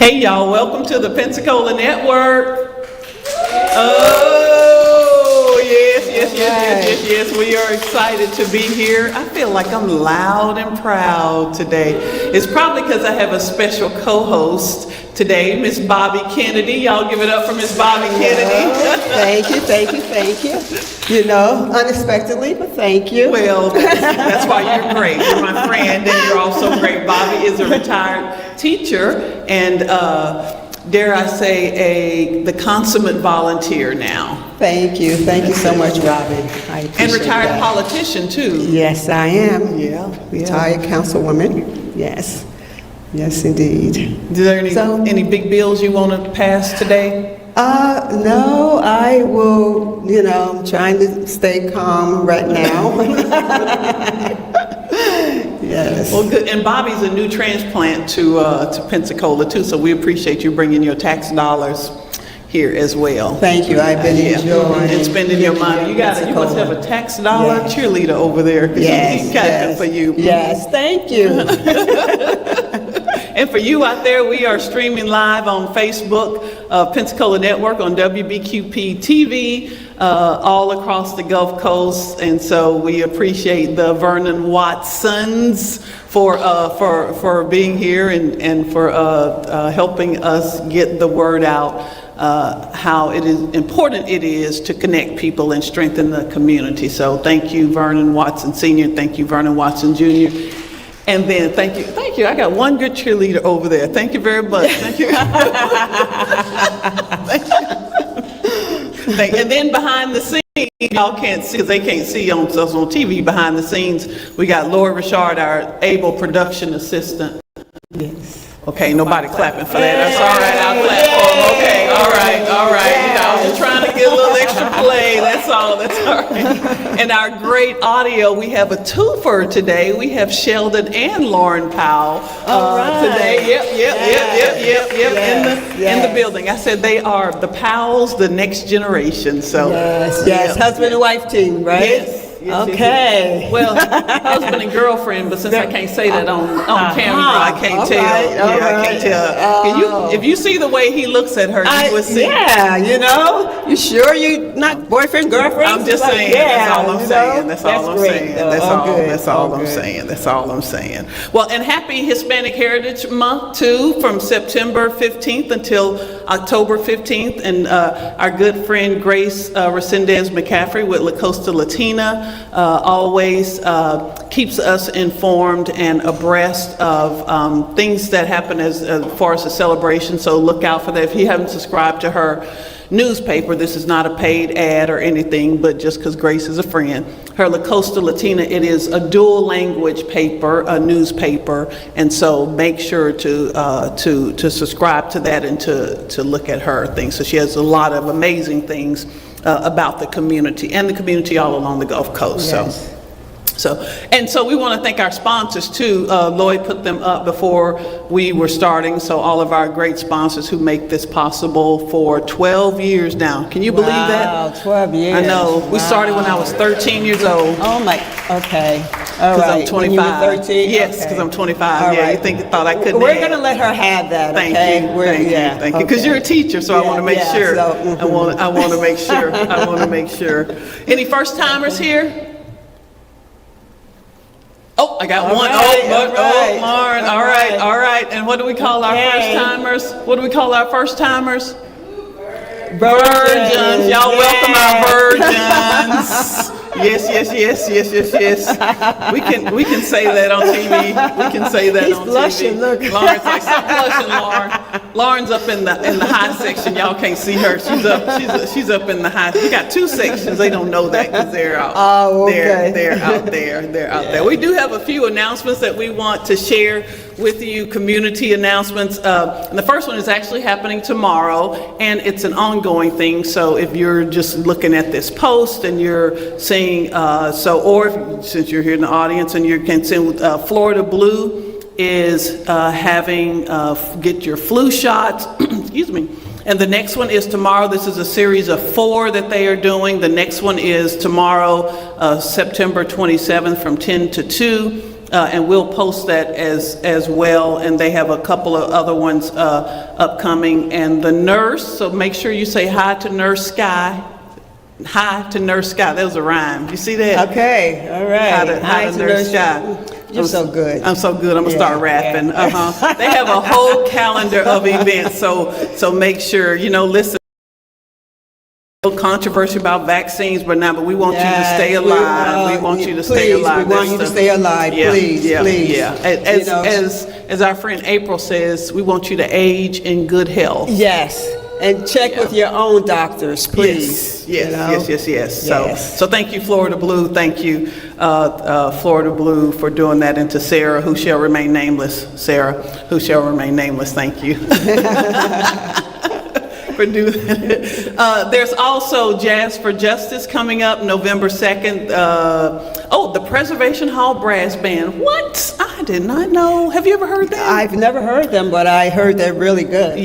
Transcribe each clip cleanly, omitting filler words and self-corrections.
Hey y'all, welcome to the Pensacola Network. Oh, yes, we are excited to be here. I feel like I'm loud and proud today. It's probably because I have a special co-host today, Miss Bobby Kennedy. Y'all give it up for Miss Bobby Kennedy. Thank you. You know, unexpectedly, but thank you. Well, that's why you're great. You're my friend and you're also great. Bobby is a retired teacher and dare I say, the consummate volunteer now. Thank you so much, Robin. I appreciate And retired that. politician too. Yes, I am. Yeah. Retired councilwoman. Yes, indeed. Is there any big bills you want to pass today? No, I will, I'm trying to stay calm right now. Yes. Well, good. And Bobby's a new transplant to Pensacola too, so we appreciate you bringing your tax dollars here as well. Thank you. I've been enjoying and spending your money. You must have a tax dollar cheerleader over there. Yes. For you. Yes. Thank you. And for you out there, we are streaming live on Facebook, Pensacola Network on WBQP TV, all across the Gulf Coast. And so we appreciate the Vernon Watsons for being here and for helping us get the word out, how important it is to connect people and strengthen the community. So thank you, Vernon Watson Sr. Thank you, Vernon Watson Jr. And then thank you. I got one good cheerleader over there. Thank you very much. Thank you. And then behind the scenes, y'all can't see, because they can't see us on TV. Behind the scenes, we got Laura Richard, our able production assistant. Yes. Okay, nobody clapping for that. That's all right. I'll clap for them. Okay, all right. I was just trying to get a little extra play. That's all right. And our great audio, we have a twofer today. We have Sheldon and Lauren Powell today. Yep. In the building. I said they are the Powells, the next generation. So yes. Husband and wife team, right? Yes. Okay. Well, husband and girlfriend, but since I can't say that on camera, I can't tell. I can't tell. If you see the way he looks at her, you would see. Yeah, you sure you not boyfriend, girlfriend? I'm just saying. That's all I'm saying. That's all I'm saying. That's all I'm saying. Well, and happy Hispanic Heritage Month too, from September 15th until October 15th. And our good friend Grace Resendez McCaffrey with La Costa Latina always keeps us informed and abreast of things that happen as far as the celebration. So look out for that. If you haven't subscribed to her newspaper, this is not a paid ad or anything, but just because Grace is a friend. Her La Costa Latina, it is a dual language paper, a newspaper, and so make sure to subscribe to that and to look at her things. So she has a lot of amazing things about the community and the community all along the Gulf Coast. Yes. So we want to thank our sponsors too. Lloyd put them up before we were starting. So all of our great sponsors who make this possible for 12 years now. Can you believe that? Wow, 12 years. I know. We started when I was 13 years old. Oh my, okay. All Because right. I'm 25. When you were 13? Yes, because I'm 25. All yeah, right. you thought I couldn't. We're going to let her have that, Thank okay? you. Thank you. Because you're a teacher, so I want to make sure. So, I want to make sure. I want to make sure. Any first timers here? Oh, I got one. Right, Lauren. All right. And what do we call our first timers? Virgins. Y'all welcome our virgins. Yes. We can say that on TV. He's blushing, TV. look. Lauren's like, stop blushing, Lauren. Lauren's up in the high section. Y'all can't see her. She's up in the high. We got two sections. They don't know that because they're out. Oh, okay. They're out there. We do have a few announcements that we want to share with you, community announcements. And the first one is actually happening tomorrow, and it's an ongoing thing. So if you're just looking at this post and you're seeing, since you're here in the audience and you can see Florida Blue is having get your flu shots. Excuse me. And the next one is tomorrow. This is a series of 4 that they are doing. The next one is tomorrow, September 27th from 10 to 2. and we'll post that as well. And they have a couple of other ones upcoming. And the nurse, so make sure you say hi to Nurse Sky. Hi to Nurse Sky. That was a rhyme. You see that? Okay, all right. Hi to Nurse Sky. You're so good. I'm so good. I'm gonna start rapping. Yeah. They have a whole calendar of events. So make sure, listen. Controversy about vaccines, but we want you to stay alive. We want you to stay alive. We want you to stay alive. Please. Yeah. As our friend April says, we want you to age in good health. Yes. And check with your own doctors, please. Yes. So thank you, Florida Blue. Thank you, Florida Blue, for doing that. And to Sarah, who shall remain nameless. Sarah, who shall remain nameless. Thank you. For doing that. There's also Jazz for Justice coming up November 2nd. The Preservation Hall Brass Band. What? I did not know. Have you ever heard that? I've never heard them, but I heard they're really good.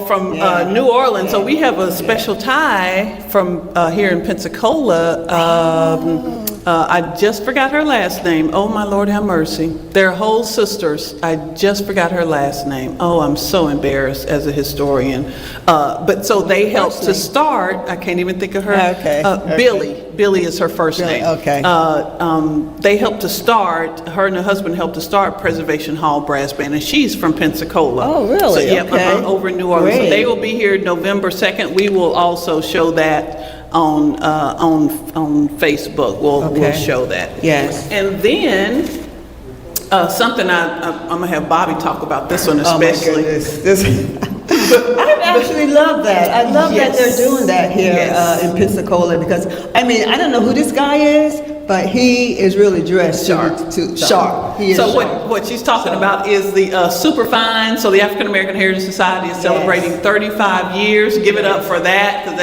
From New Orleans. So we have a special tie from here in Pensacola. I just forgot her last name. Oh, my Lord, have mercy. They're whole sisters. I just forgot her last name. Oh, I'm so embarrassed as a historian. But so they helped to start, I can't even think of her. Okay. Billy is her first name. Okay. They helped to start, her and her husband helped to start Preservation Hall Brass Band, and she's from Pensacola. Oh, really? So, over in New Orleans. Great. So they will be here November 2nd. We will also show that on Facebook. We'll show that. Yes. And then something I'm gonna have Bobby talk about this one especially. I actually love that. I love that they're doing that here in Pensacola, because I don't know who this guy is, but he is really dressed sharp. He is sharp. What she's talking about is the Superfine. So the African American Heritage Society is celebrating 35 years. Give it up for that, because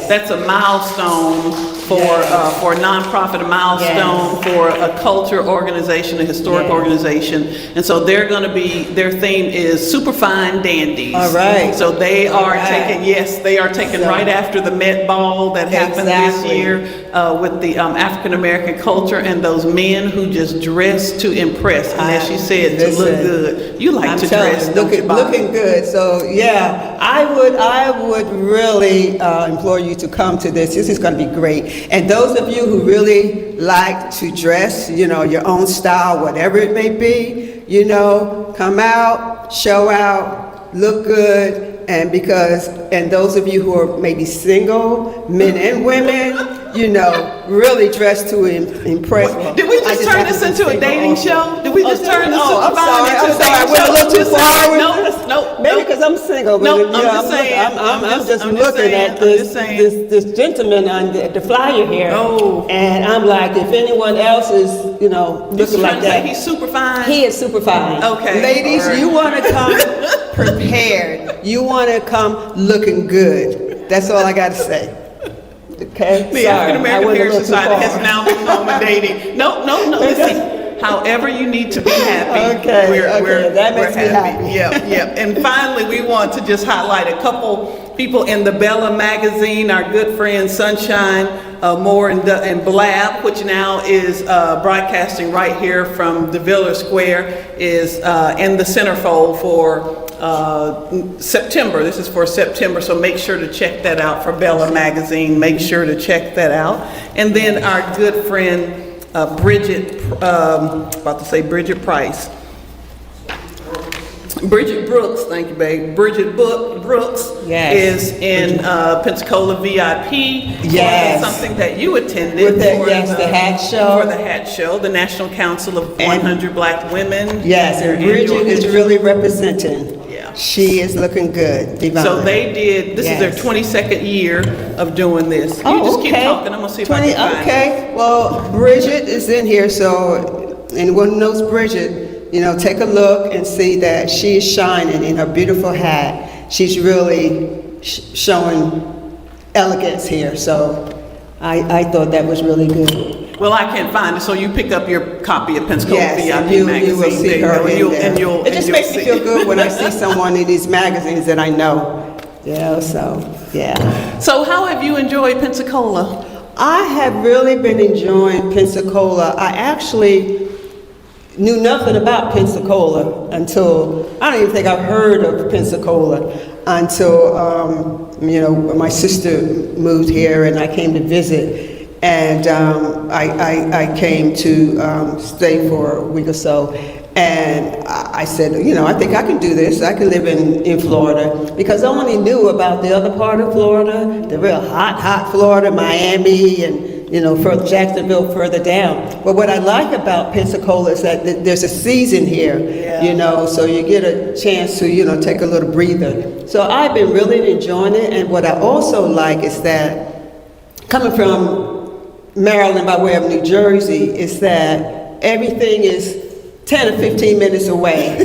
that's a milestone for a nonprofit, a milestone for a culture organization, a historic organization. And so they're going to be, their theme is Superfine Dandies. All right. So they are taking right after the Met Ball that happened this year with the African American culture and those men who just dress to impress. And as she said, to look good. You like to dress, don't you, Bob? Looking good. So I would really implore you to come to this. This is going to be great. And those of you who really like to dress, your own style, whatever it may be, come out, show out, look good. And those of you who are maybe single, men and women, really dress to impress. Did we just turn this into a dating show? Did we just turn this into a dating show? I went a little too far. No. Maybe because I'm single. No, I'm just looking at this gentleman on the flyer here. Oh. And I'm like, if anyone else is, looking like that. He's super fine. He is super fine. Okay. Ladies, you want to come prepared. You want to come looking good. That's all I got to say. Okay. The African American Heritage Society has now become a dating. No. Listen, however you need to be happy. That makes me happy. Yeah. And finally, we want to just highlight a couple people in the Bella magazine. Our good friend Sunshine Moore and Blab, which now is broadcasting right here from the Villa Square, is in the centerfold for September. This is for September, so make sure to check that out for Bella Magazine. Make sure to check that out. And then our good friend Bridget Price. Bridget Brooks, thank you, babe. Bridget Brooks is in Pensacola VIP. Yes. Something that you attended. The hat show. For the hat show, the National Council of 100 Black Women. Yes, and Bridget is really representing. She is looking good. Divine. So they did, this is their 22nd year of doing this. You just keep talking, I'm going to see if I can find it. Okay, well, Bridget is in here, so anyone who knows Bridget, take a look and see that she is shining in her beautiful hat. She's really showing elegance here, so I thought that was really good. Well, I can't find it, so you pick up your copy of Pensacola VIP magazine. You will see her in there. It just makes me feel good when I see someone in these magazines that I know. So how have you enjoyed Pensacola? I have really been enjoying Pensacola. I actually knew nothing about Pensacola until, I don't even think I've heard of Pensacola until, when my sister moved here and I came to visit. And I came to stay for a week or so. And I said, I think I can do this. I can live in Florida, because I only knew about the other part of Florida, the real hot Florida, Miami, and further Jacksonville, further down. But what I like about Pensacola is that there's a season here, so you get a chance to take a little breather. So I've been really enjoying it. And what I also like is that coming from Maryland by way of New Jersey is that everything is 10 or 15 minutes away.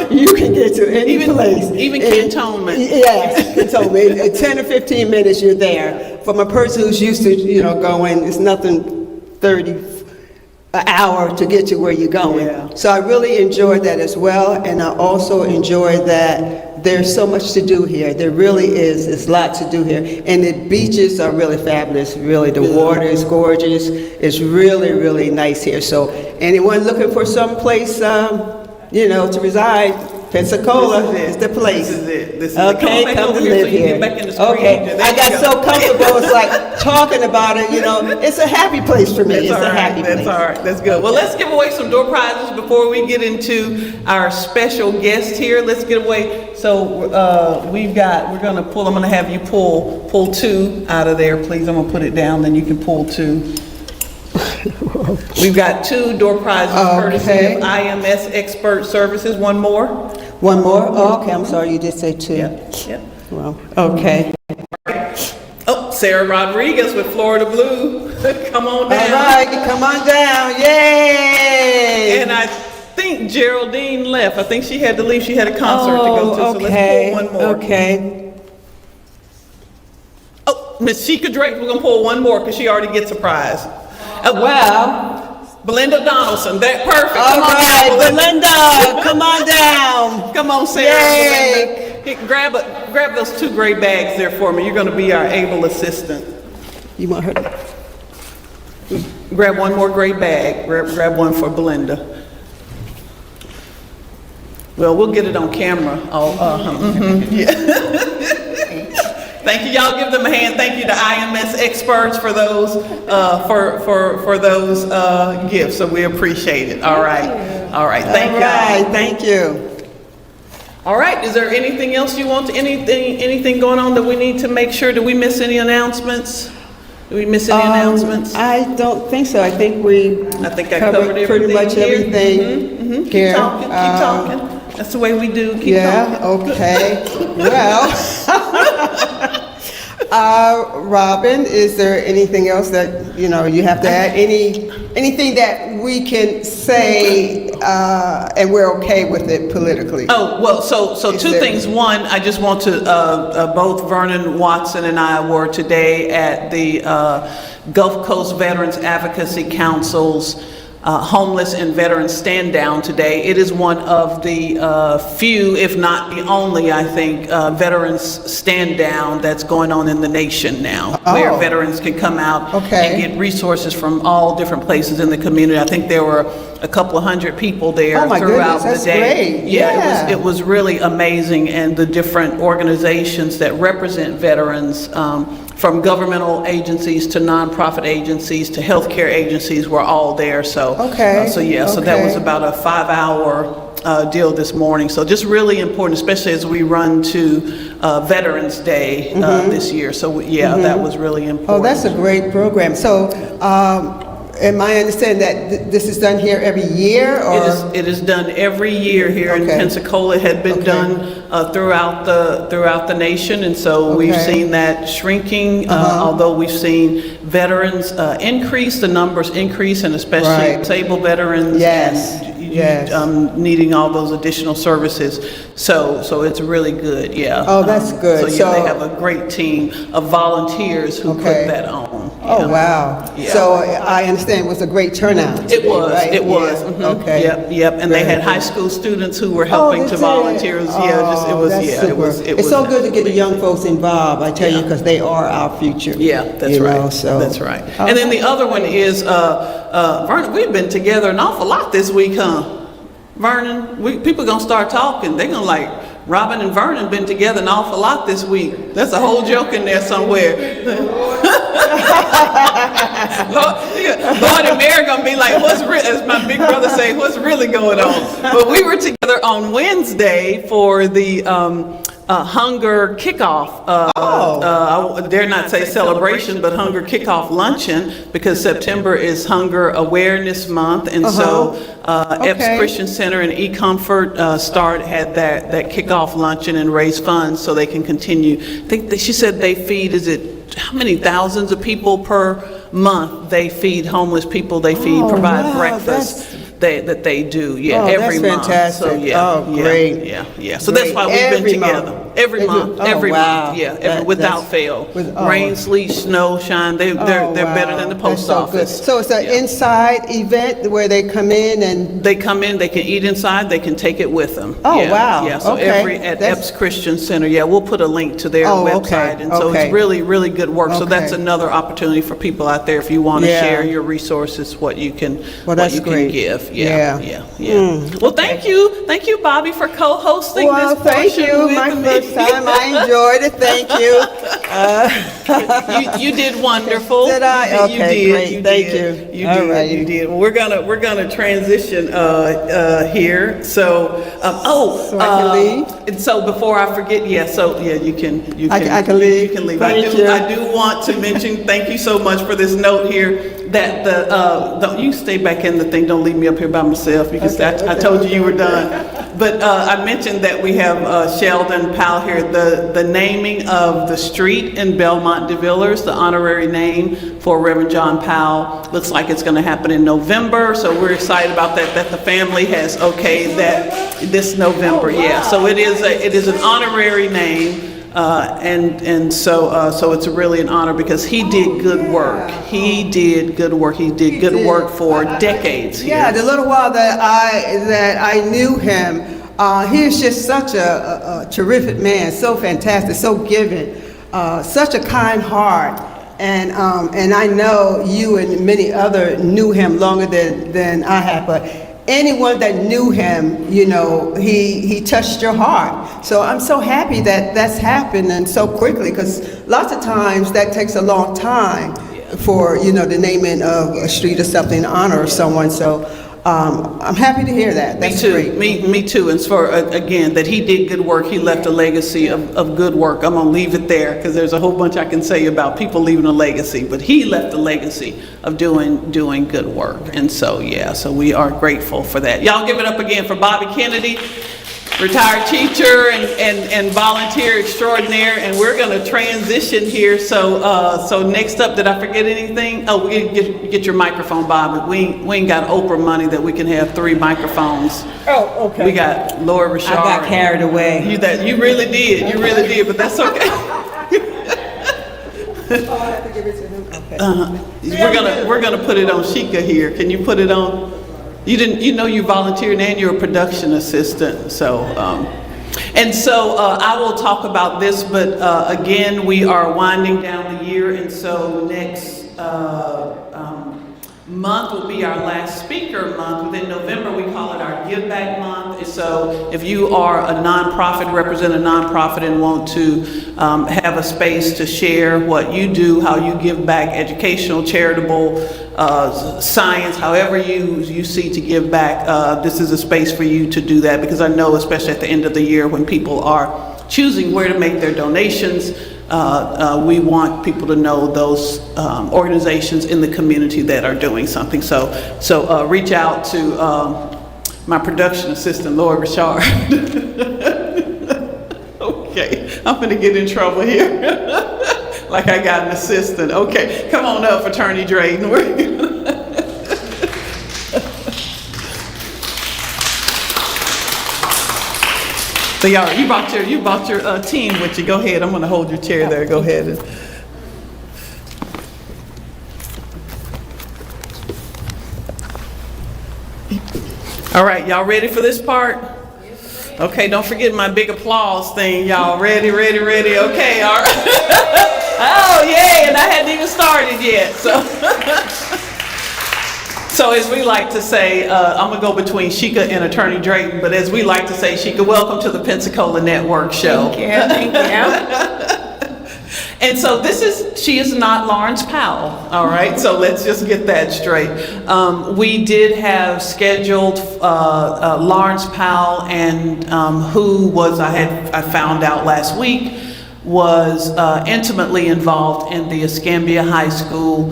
You can get to any place. Even cantonment. Yes, cantonment. In 10 or 15 minutes, you're there. From a person who's used to, going, it's nothing 30 an hour to get to where you're going. Yeah. So I really enjoyed that as well, and I also enjoy that there's so much to do here. There really is. There's a lot to do here. And the beaches are really fabulous. Really, the water is gorgeous. It's really, really nice here. So anyone looking for some place, to reside, Pensacola is the place. This is it. This is okay, come to live here. Okay, I got so comfortable. It's like talking about it. It's a happy place for me. It's a happy place. That's all right. That's good. Well, let's give away some door prizes before we get into our special guest here. Let's get away. So we're gonna pull. I'm gonna have you pull two out of there, please. I'm gonna put it down. Then you can pull two. We've got two door prizes courtesy of IMS Expert Services. One more. One more? Oh, okay, I'm sorry, you did say two. Yeah. Well, okay. Oh, Sarah Rodriguez with Florida Blue. Come on down. All right, come on down. Yay! And I think Geraldine left. I think she had to leave. She had a concert to go to. So okay. Let's pull one more. Okay. Oh, Miss Sheikah Drake, we're going to pull one more because she already gets a prize. Wow. Belinda Donaldson, that perfect. All right, Belinda, come on down. Come on, Sarah. Belinda. Grab those two gray bags there for me. You're going to be our able assistant. You want her to? Grab one more gray bag. Grab one for Belinda. Well, we'll get it on camera. Yeah. Thank you. Y'all give them a hand. Thank you to IMS Experts for those for those gifts. So we appreciate it. All right. All right. Thank you. All right. Thank you. All right. Is there anything else you want? Anything going on that we need to make sure? Do we miss any announcements? Do we miss any announcements? I don't think so. I think I covered pretty much here. everything. Keep talking. Keep talking. That's the way we do. Keep talking. Okay. Well, Robin, is there anything else that you have to add? Anything that we can say and we're okay with it politically? Oh, well, so two things. One, I just want to both Vernon Watson and I were today at the Gulf Coast Veterans Advocacy Council's Homeless and Veterans Stand Down today. It is one of the few, if not the only, I think, veterans stand down that's going on in the nation now, where veterans can come out and get resources from all different places in the community. I think there were a couple of hundred people there throughout the day. Great. Yeah, it was really amazing, and the different organizations that represent veterans, from governmental agencies to nonprofit agencies to healthcare agencies, were all there. So that was about a 5-hour deal this morning. So just really important, especially as we run to Veterans Day this year. So that was really important. Oh, that's a great program. So am I understanding that this is done here every year? Or? It is done every year here in Pensacola. It had been done throughout the nation, and so we've seen that shrinking. Although we've seen veterans increase, the numbers increase, and especially disabled veterans. Yes. And, Yes. needing all those additional services. So it's really good, yeah. Oh, that's good. So they have a great team of volunteers who put that on. Oh, yeah. wow. Yeah. So I understand it was a great turnout today, It was, right? it was. Yeah. Mhm. Okay. Yep. And they had Very high good. school students who were helping to that's volunteer. it. It was, that's yeah, super. it was. It's so good to get the young folks involved, I tell you, because they are our future. Yeah, that's right. That's right. And then the other one is, Vernon, we've been together an awful lot this week, huh? Vernon, people gonna start talking. They're gonna like, Robin and Vernon been together an awful lot this week. That's a whole joke in there somewhere. Lord and Mary gonna be like, as my big brother say, what's really going on? But we were together on Wednesday for the Hunger Kickoff. I dare not say celebration, but Hunger Kickoff Luncheon, because September is Hunger Awareness Month, and so EPPS Christian Center and EComfort had that kickoff luncheon and raise funds so they can continue. I think she said they feed, how many thousands of people per month they feed homeless people, provide breakfast. That they do, every month. Fantastic. So great. Yeah. So that's why we've been together every month, without fail. Rain, sleet, snow, shine. They're better than the post office. So it's an inside event where they come in and they come in. They can eat inside. They can take it with them. Oh wow. Yeah. So at EPPS Christian Center, we'll put a link to their website, and so it's really, really good work. So that's another opportunity for people out there if you want to share your resources, what you can give. Yeah. Well, thank you, Bobby, for co-hosting this portion. Thank you. My first time, I enjoyed it. Thank you. You did wonderful. Did I? Okay, you did. great. Thank you. You did. Well, we're gonna transition here. So, so I can leave. And so before I forget, you can. I can leave. You can leave. Thank you. I do want to mention. Thank you so much for this note here. That you stay back in the thing. Don't leave me up here by myself because I told you were done. But I mentioned that we have Sheldon Powell here. The naming of the street in Belmont de Villiers, the honorary name for Reverend John Powell, looks like it's going to happen in November. So we're excited about that. That the family has okayed that this November. So it is an honorary name. So it's really an honor because he did good work. He did good work work for decades here. Yeah, the little while that I knew him, he was just such a terrific man, so fantastic, so giving, such a kind heart. And I know you and many other knew him longer than I have, but anyone that knew him, he touched your heart. So I'm so happy that that's happened and so quickly, because lots of times that takes a long time for, the naming of a street or something in honor of someone. So I'm happy to hear that. That's great. Me too. And for, again, that he did good work. He left a legacy of good work. I'm going to leave it there because there's a whole bunch I can say about people leaving a legacy. But he left a legacy of doing good work. And so, so we are grateful for that. Y'all give it up again for Bobby Kennedy, retired teacher and volunteer extraordinaire. And we're going to transition here. So next up, did I forget anything? Oh, we get your microphone, Bobby. We ain't got Oprah money that we can have 3 microphones. Oh, okay. We got Laura Richard. I got carried away. You really did, but that's okay. I have to give it to him. Okay. We're gonna put it on Sheikah here. Can you put it on? You volunteered and you're a production assistant. So, I will talk about this, but again, we are winding down the year, and so next month will be our last speaker month. Within November, we call it our Give Back Month. And so if you are a nonprofit, represent a nonprofit, and want to have a space to share what you do, how you give back, educational, charitable, science, however you see to give back, this is a space for you to do that, because I know, especially at the end of the year when people are choosing where to make their donations, we want people to know those organizations in the community that are doing something. So reach out to my production assistant, Laura Richard. Okay, I'm gonna get in trouble here. Like I got an assistant. Okay, come on up, Attorney Drayton. So y'all, you brought your team with you. Go ahead. I'm going to hold your chair there. Go ahead. All right, y'all ready for this part? Okay, don't forget my big applause thing, y'all. Ready? Okay, all right. Oh, yay, and I hadn't even started yet. So as we like to say, I'm going to go between Sheikah and Attorney Drayton, but as we like to say, Sheikah, welcome to the Pensacola Network Show. Thank you. And so she is not Lawrence Powell, all right? So let's just get that straight. We did have scheduled Lawrence Powell, and who was, I found out last week, was intimately involved in the Escambia High School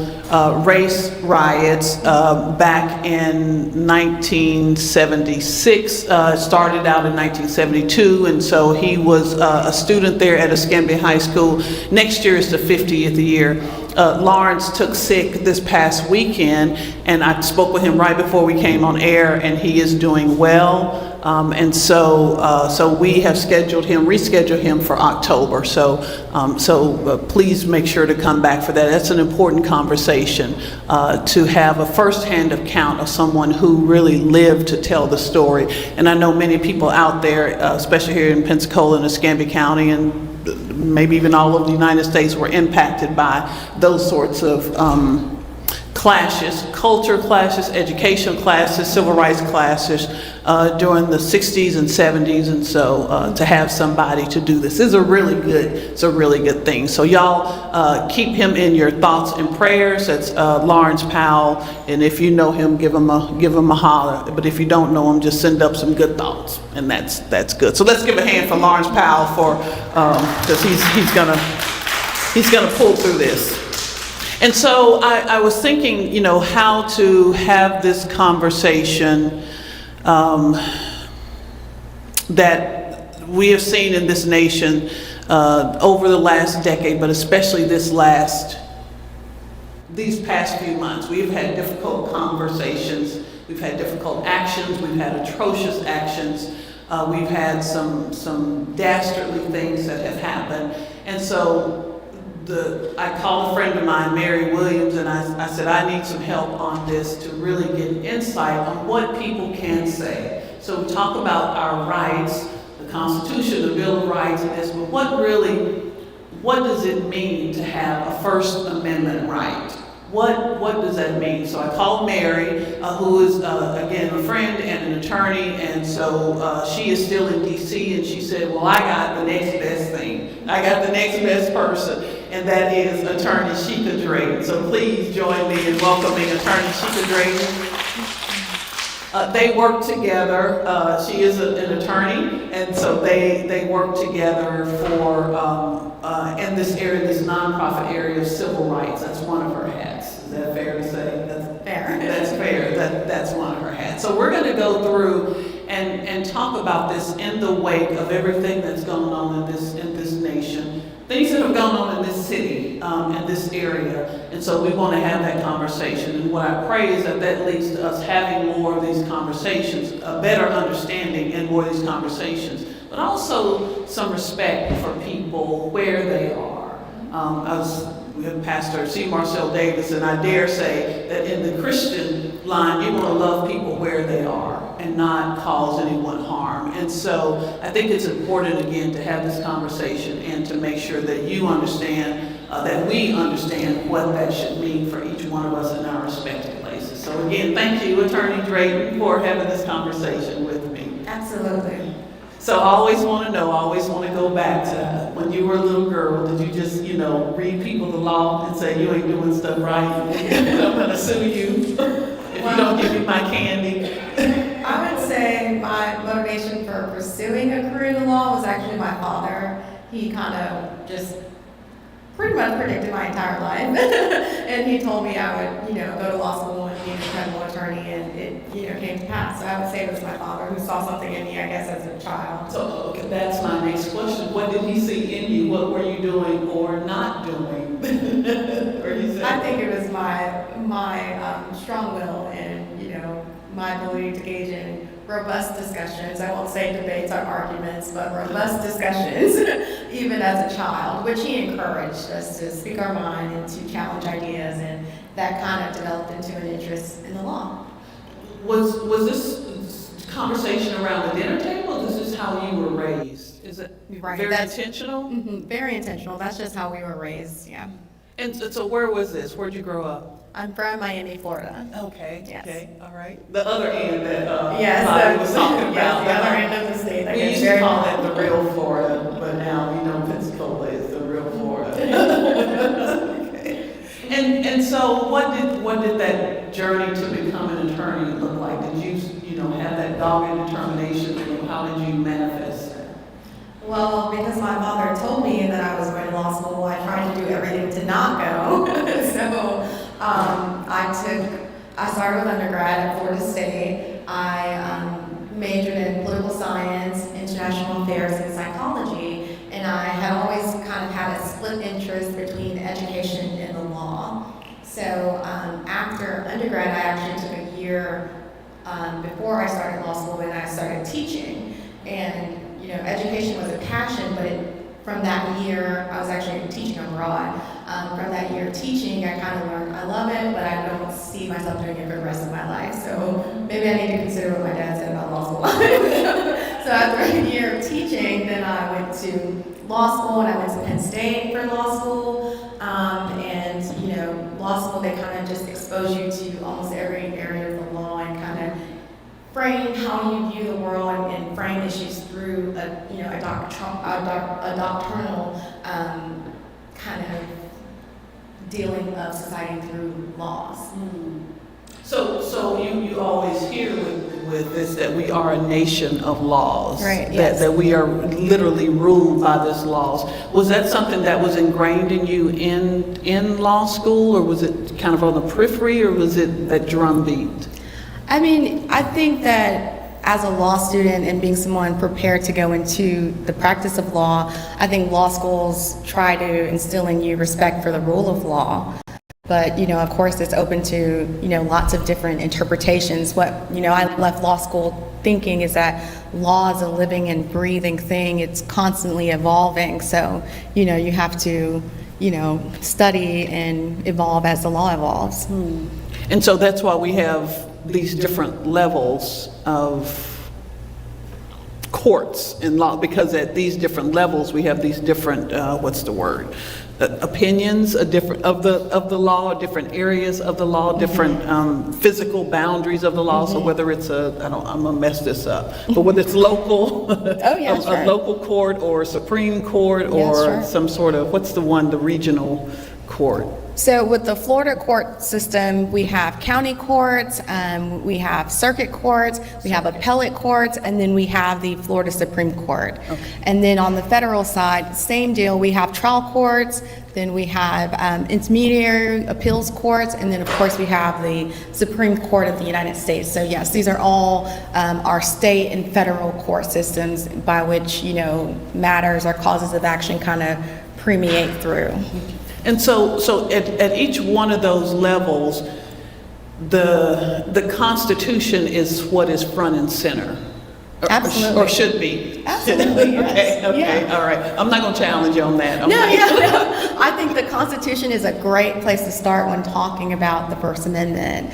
race riots back in 1976. Started out in 1972, and so he was a student there at Escambia High School. Next year is the 50th year. Lawrence took sick this past weekend, and I spoke with him right before we came on air, and he is doing well. And so we have rescheduled him for October. So please make sure to come back for that. That's an important conversation, to have a first-hand account of someone who really lived to tell the story. And I know many people out there, especially here in Pensacola and Escambia County, and maybe even all over the United States, were impacted by those sorts of clashes, culture clashes, education classes, civil rights clashes during the 60s and 70s, and so to have somebody to do this is a really good thing. So y'all keep him in your thoughts and prayers. That's Lawrence Powell, and if you know him, give him a holler. But if you don't know him, just send up some good thoughts, and that's good. So let's give a hand for Lawrence Powell for because he's gonna pull through this. And so I was thinking, how to have this conversation that we have seen in this nation over the last decade, but especially these past few months. We've had difficult conversations, we've had difficult actions, we've had atrocious actions, we've had some dastardly things that have happened. And so I called a friend of mine, Mary Williams, and I said, I need some help on this to really get insight on what people can say. So we talk about our rights, the Constitution, the Bill of Rights, and this, but what does it mean to have a First Amendment right? What does that mean? So I called Mary, who is, again, a friend and an attorney, and so she is still in D.C., and she said, well, I got the next best thing. I got the next best person, and that is Attorney Sheikah Drayton. So please join me in welcoming Attorney Sheikah Drayton. They work together. She is an attorney, and so they work together for in this area, this nonprofit area of civil rights. That's one of her hats. Is that fair to say? That's fair. That's fair. That's one of her hats. So we're going to go through and talk about this in the wake of everything that's going on in this nation. Things that have gone on in this city, in this area, and so we want to have that conversation. And what I pray is that leads to us having more of these conversations, a better understanding in more of these conversations, but also some respect for people where they are. We have Pastor C. Marcel Davis, and I dare say that in the Christian line, you want to love people where they are and not cause anyone harm. And so I think it's important, again, to have this conversation and to make sure that you understand, that we understand what that should mean for each one of us in our respective places. So again, thank you, Attorney Drayton, for having this conversation with me. Absolutely. So I always want to go back to when you were a little girl, did you just, read people the law and say, you ain't doing stuff right, and I'm going to sue you if you don't give me my candy? I would say my motivation for pursuing a career in the law was actually my father. He kind of just pretty much predicted my entire life. And he told me I would, go to law school and be an incredible attorney, and it, came to pass. So I would say it was my father who saw something in me, I guess, as a child. So okay, that's my next question. What did he see in you? What were you doing or not doing? I think it was my strong will and, my ability to gauge in robust discussions. I won't say debates or arguments, but robust discussions, even as a child, which he encouraged us to speak our mind and to challenge ideas, and that kind of developed into an interest in the law. Was this conversation around the dinner table? This is how you were raised? Is it very intentional? Very intentional. That's just how we were raised, yeah. And so where was this? Where'd you grow up? I'm from Miami, Florida. Okay. Yes. Okay. All right. The other end that yes, was talking about. Yes, the other end of the state. We used to call it the real Florida, but now we know Pensacola is the real Florida. Okay. And so what did that journey to become an attorney look like? Did you have that dogged determination? How did you manifest that? Well, because my father told me that I was going to law school, I tried to do everything to not go. So I started with undergrad at Florida State. I majored in political science, international affairs, and psychology, and I had always kind of had a split interest between education and the law. So after undergrad, I actually took a year before I started law school, and I started teaching. And education was a passion, but from that year, I was actually teaching abroad. From that year teaching, I kind of learned I love it, but I don't see myself doing it for the rest of my life. So maybe I need to consider what my dad said about law school. So after a year of teaching, then I went to law school, and I went to Penn State for law school. And law school, they kind of just expose you to almost every area of the law and kind of frame how you view the world and frame issues through a doctrinal kind of dealing of society through laws. So you always hear with this that we are a nation of laws, right? Yes. That we are literally ruled by this laws. Was that something that was ingrained in you in law school, or was it kind of on the periphery, or was it that drumbeat? I mean, I think that as a law student and being someone prepared to go into the practice of law, I think law schools try to instill in you respect for the rule of law. But, of course, it's open to, lots of different interpretations. What, I left law school thinking is that law is a living and breathing thing. It's constantly evolving. So, you have to, study and evolve as the law evolves. And so that's why we have these different levels of courts in law, because at these different levels we have these different opinions of the law, different areas of the law, different physical boundaries of the law. So whether it's I'm gonna mess this up, but whether it's local, a local court or Supreme Court or some sort of the regional court. So with the Florida court system, we have county courts, we have circuit courts, we have appellate courts, and then we have the Florida Supreme Court. Okay. And then on the federal side, same deal, we have trial courts, then we have intermediary appeals courts, and then of course we have the Supreme Court of the United States. So yes, these are all our state and federal court systems by which, matters or causes of action kind of permeate through. And so at each one of those levels, the Constitution is what is front and center. Absolutely. Or should be. Absolutely, yes. Okay, all right. I'm not going to challenge you on that. No. I think the Constitution is a great place to start when talking about the First Amendment.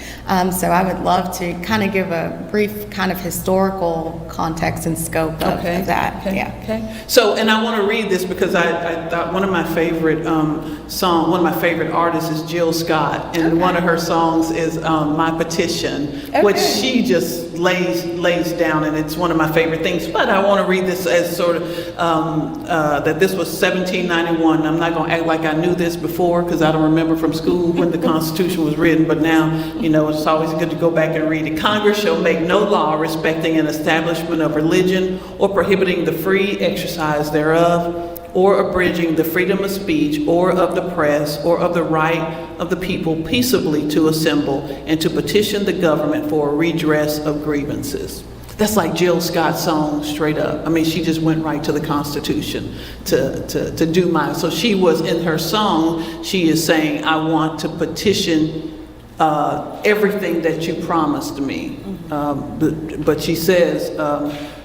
So I would love to kind of give a brief kind of historical context and scope of that. Okay. Yeah. Okay. So, and I want to read this because I thought one of my favorite one of my favorite artists is Jill Scott, and one of her songs is My Petition, which she just lays down, and it's one of my favorite things. But I want to read this as sort of that this was 1791. I'm not going to act like I knew this before because I don't remember from school when the Constitution was written, but now, it's always good to go back and read it. Congress shall make no law respecting an establishment of religion or prohibiting the free exercise thereof, or abridging the freedom of speech or of the press or of the right of the people peaceably to assemble and to petition the government for a redress of grievances. That's like Jill Scott's song straight up. I mean, she just went right to the Constitution to do mine. So she was, in her song, she is saying, I want to petition everything that you promised me. But she says,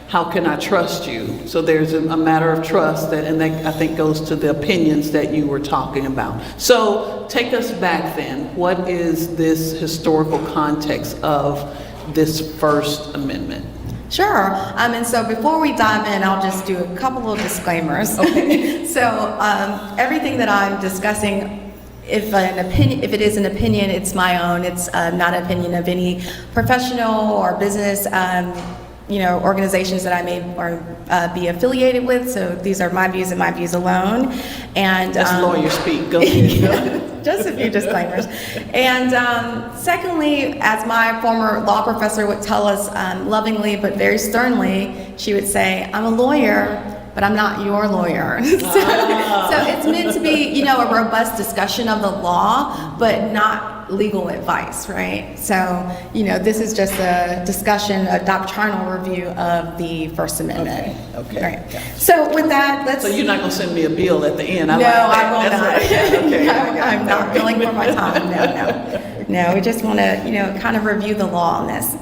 how can I trust you? So there's a matter of trust and that I think goes to the opinions that you were talking about. So take us back then. What is this historical context of this First Amendment? Sure. And so before we dive in, I'll just do a couple of disclaimers. Okay. So everything that I'm discussing, if it is an opinion, it's my own. It's not an opinion of any professional or business organizations that I may or be affiliated with. So these are my views and my views alone. And that's lawyer speak. Go ahead. Just a few disclaimers. And secondly, as my former law professor would tell us lovingly but very sternly, she would say, I'm a lawyer, but I'm not your lawyer. So it's meant to be, a robust discussion of the law, but not legal advice, right? So, this is just a discussion, a doctrinal review of the First Amendment. Okay. Right. So with that, So you're not going to send me a bill at the end? I will not. Okay. I'm not billing for my time. No. We just want to, kind of review the law on this.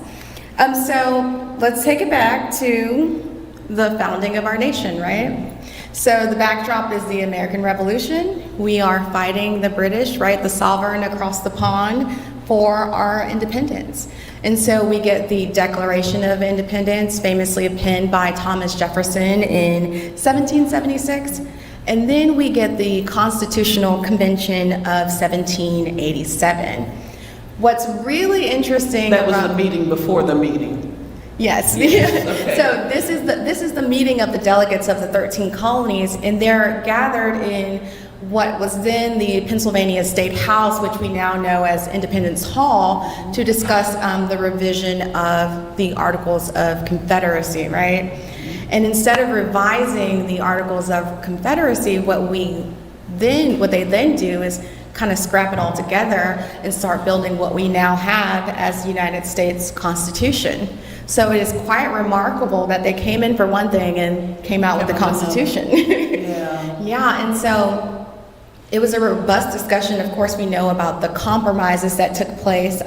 So let's take it back to the founding of our nation, right? So the backdrop is the American Revolution. We are fighting the British, right, the sovereign across the pond, for our independence. And so we get the Declaration of Independence, famously penned by Thomas Jefferson in 1776. And then we get the Constitutional Convention of 1787. What's really interesting That was the meeting before the meeting. Yes. Okay. So this is the meeting of the delegates of the 13 colonies, and they're gathered in what was then the Pennsylvania State House, which we now know as Independence Hall, to discuss the revision of the Articles of Confederacy, right? And instead of revising the Articles of Confederacy, what they then do is kind of scrap it all together and start building what we now have as the United States Constitution. So it is quite remarkable that they came in for one thing and came out with the Constitution. Yeah, and so it was a robust discussion. Of course, we know about the compromises that took place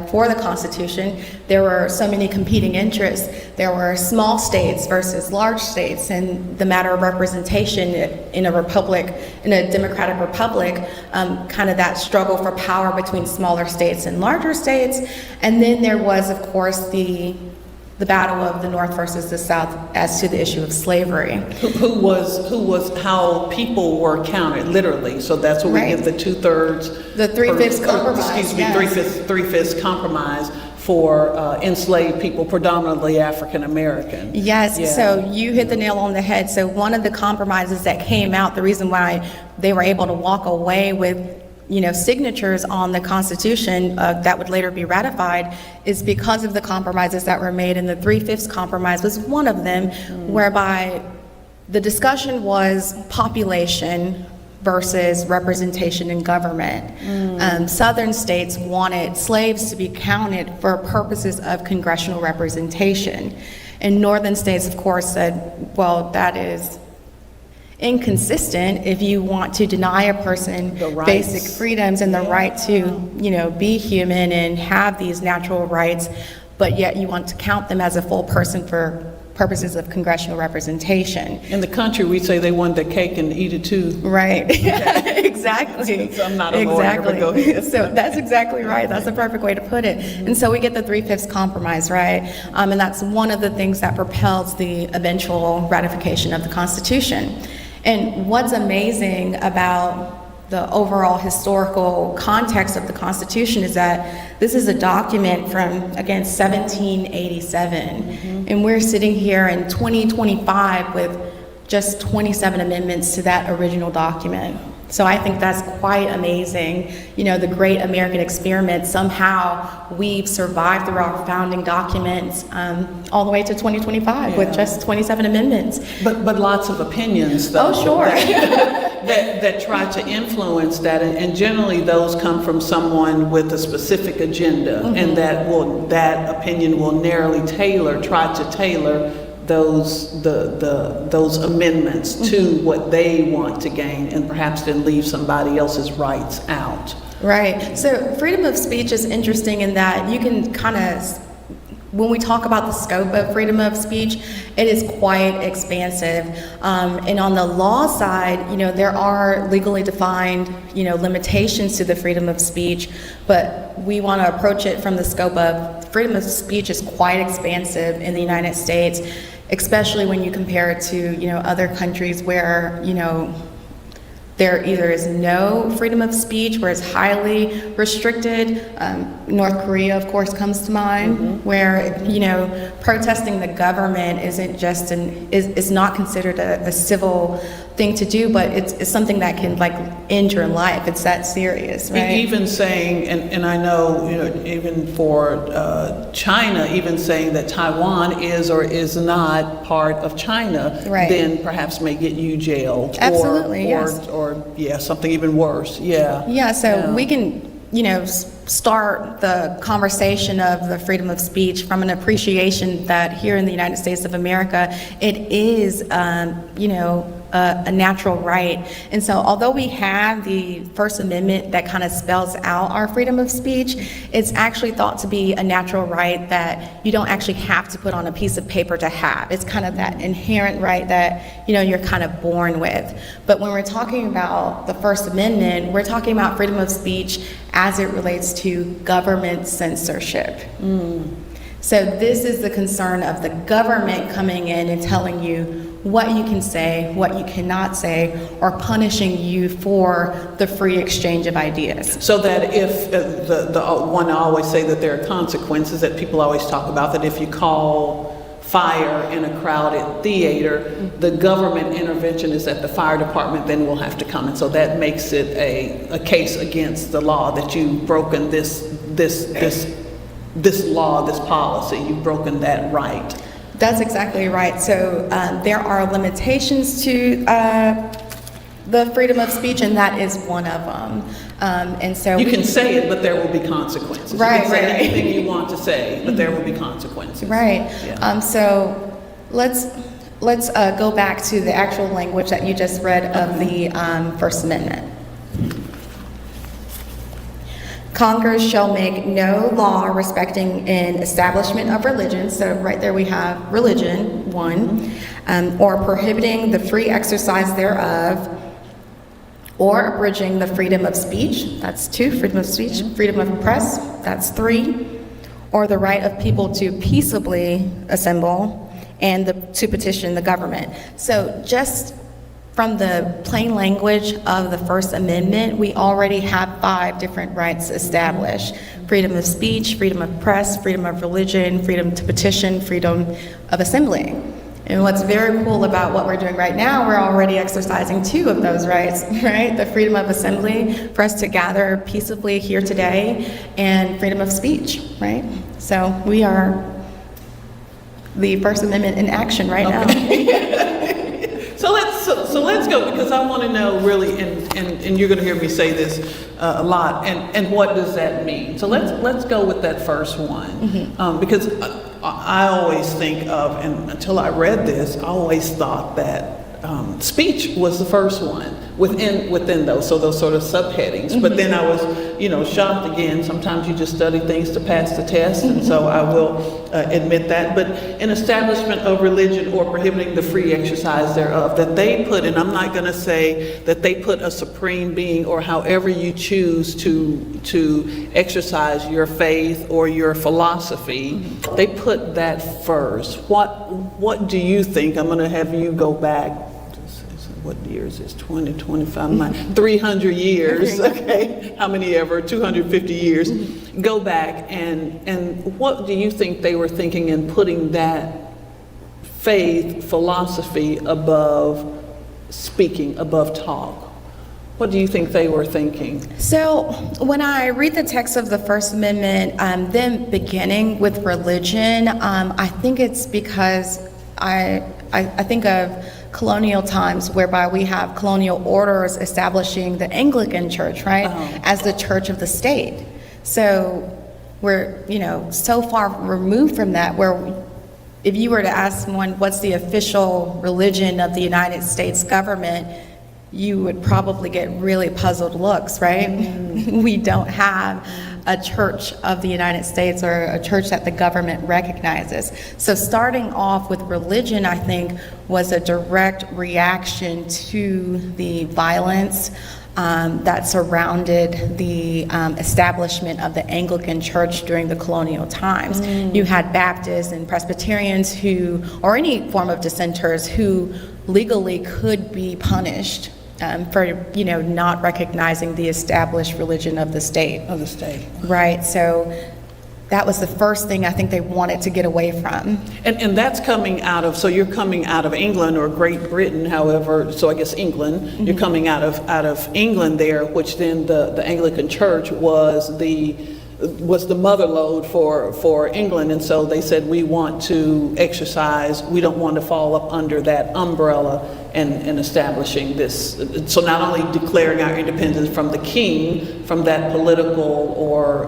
for the Constitution. There were so many competing interests. There were small states versus large states, and the matter of representation in a republic, in a democratic republic, kind of that struggle for power between smaller states and larger states. And then there was, of course, the battle of the North versus the South as to the issue of slavery. Who was how people were counted, literally. So that's what we get the 2/3. The 3/5 compromise. Excuse me, 3/5 compromise for enslaved people, predominantly African American. Yes, yeah. So you hit the nail on the head. So one of the compromises that came out, the reason why they were able to walk away with signatures on the Constitution that would later be ratified is because of the compromises that were made, and the 3/5 compromise was one of them, whereby the discussion was population versus representation in government. Southern states wanted slaves to be counted for purposes of congressional representation, and northern states, of course, said, well, that is inconsistent if you want to deny a person basic freedoms and the right to, be human and have these natural rights, but yet you want to count them as a full person for purposes of congressional representation. In the country, we say they want the cake and eat it too. Right. Exactly. So I'm not a lawyer, but go ahead. So that's exactly right. That's the perfect way to put it. And so we get the 3/5 compromise, right? And that's one of the things that propels the eventual ratification of the Constitution. And what's amazing about the overall historical context of the Constitution is that this is a document from, again, 1787. And we're sitting here in 2025 with just 27 amendments to that original document. So I think that's quite amazing. The great American experiment, somehow we've survived through our founding documents all the way to 2025 with just 27 amendments. But lots of opinions, though. Oh, sure. That try to influence that, and generally those come from someone with a specific agenda, and that opinion will try to tailor those amendments to what they want to gain, and perhaps then leave somebody else's rights out. Right. So freedom of speech is interesting in that you can kind of, when we talk about the scope of freedom of speech, it is quite expansive. And on the law side, there are legally defined, limitations to the freedom of speech, but we want to approach it from the scope of freedom of speech is quite expansive in the United States, especially when you compare it to, other countries where, there either is no freedom of speech, where it's highly restricted. North Korea, of course, comes to mind, where, protesting the government isn't just is not considered a civil thing to do, but it's something that can end your life. It's that serious, right? Even saying, and I know, even for China, even saying that Taiwan is or is not part of China, right, then perhaps may get you jailed. Absolutely, or something even worse. Yeah. So we can, start the conversation of the freedom of speech from an appreciation that here in the United States of America, it is, a natural right. And so although we have the First Amendment that kind of spells out our freedom of speech, it's actually thought to be a natural right that you don't actually have to put on a piece of paper to have. It's kind of that inherent right that, you're kind of born with. But when we're talking about the First Amendment, we're talking about freedom of speech as it relates to government censorship. So this is the concern of the government coming in and telling you what you can say, what you cannot say, or punishing you for the free exchange of ideas. So that if the one I always say that there are consequences that people always talk about, that if you call fire in a crowded theater, the government intervention is that the fire department then will have to come, and so that makes it a case against the law, that you've broken this law, this policy, you've broken that right. That's exactly right. So there are limitations to the freedom of speech, and that is one of them. And so you can say it, but there will be consequences. Right, you can say right. anything you want to say, but there will be consequences. Right. Yeah. So let's go back to the actual language that you just read of the First Amendment. Congress shall make no law respecting an establishment of religion, so right there we have religion, one, or prohibiting the free exercise thereof, or abridging the freedom of speech, that's two, freedom of speech, freedom of press, that's three, or the right of people to peaceably assemble, and to petition the government. So just from the plain language of the First Amendment, we already have 5 different rights established. Freedom of speech, freedom of press, freedom of religion, freedom to petition, freedom of assembly. And what's very cool about what we're doing right now, we're already exercising 2 of those rights, right? The freedom of assembly for us to gather peaceably here today, and freedom of speech, right? So we are the First Amendment in action right now. So let's go, because I want to know really, and you're going to hear me say this a lot, and what does that mean? So let's go with that first one, because I always think of, and until I read this, I always thought that speech was the first one within those sort of subheadings. But then I was, shocked again. Sometimes you just study things to pass the test, and so I will admit that. But an establishment of religion or prohibiting the free exercise thereof, that they put, and I'm not going to say that they put a supreme being or however you choose to exercise your faith or your philosophy, they put that first. What do you think? I'm going to have you go back. What year is this? 20, 25, 300 years, okay? How many ever? 250 years. Go back, and what do you think they were thinking in putting that faith, philosophy above speaking, above talk? What do you think they were thinking? So when I read the text of the First Amendment, them beginning with religion, I think it's because I think of colonial times, whereby we have colonial orders establishing the Anglican Church, right, as the church of the state. So we're, so far removed from that, where if you were to ask someone what's the official religion of the United States government, you would probably get really puzzled looks, right? We don't have a church of the United States or a church that the government recognizes. So starting off with religion, I think, was a direct reaction to the violence that surrounded the establishment of the Anglican Church during the colonial times. You had Baptists and Presbyterians who, or any form of dissenters, who legally could be punished for, not recognizing the established religion of the state. Right. So that was the first thing I think they wanted to get away from. And that's coming out of, so you're coming out of England or Great Britain, however, so I guess England, you're coming out of England there, which then the Anglican Church was the mother lode for England, and so they said, we want to exercise, we don't want to fall up under that umbrella and establishing this. So not only declaring our independence from the king, from that political or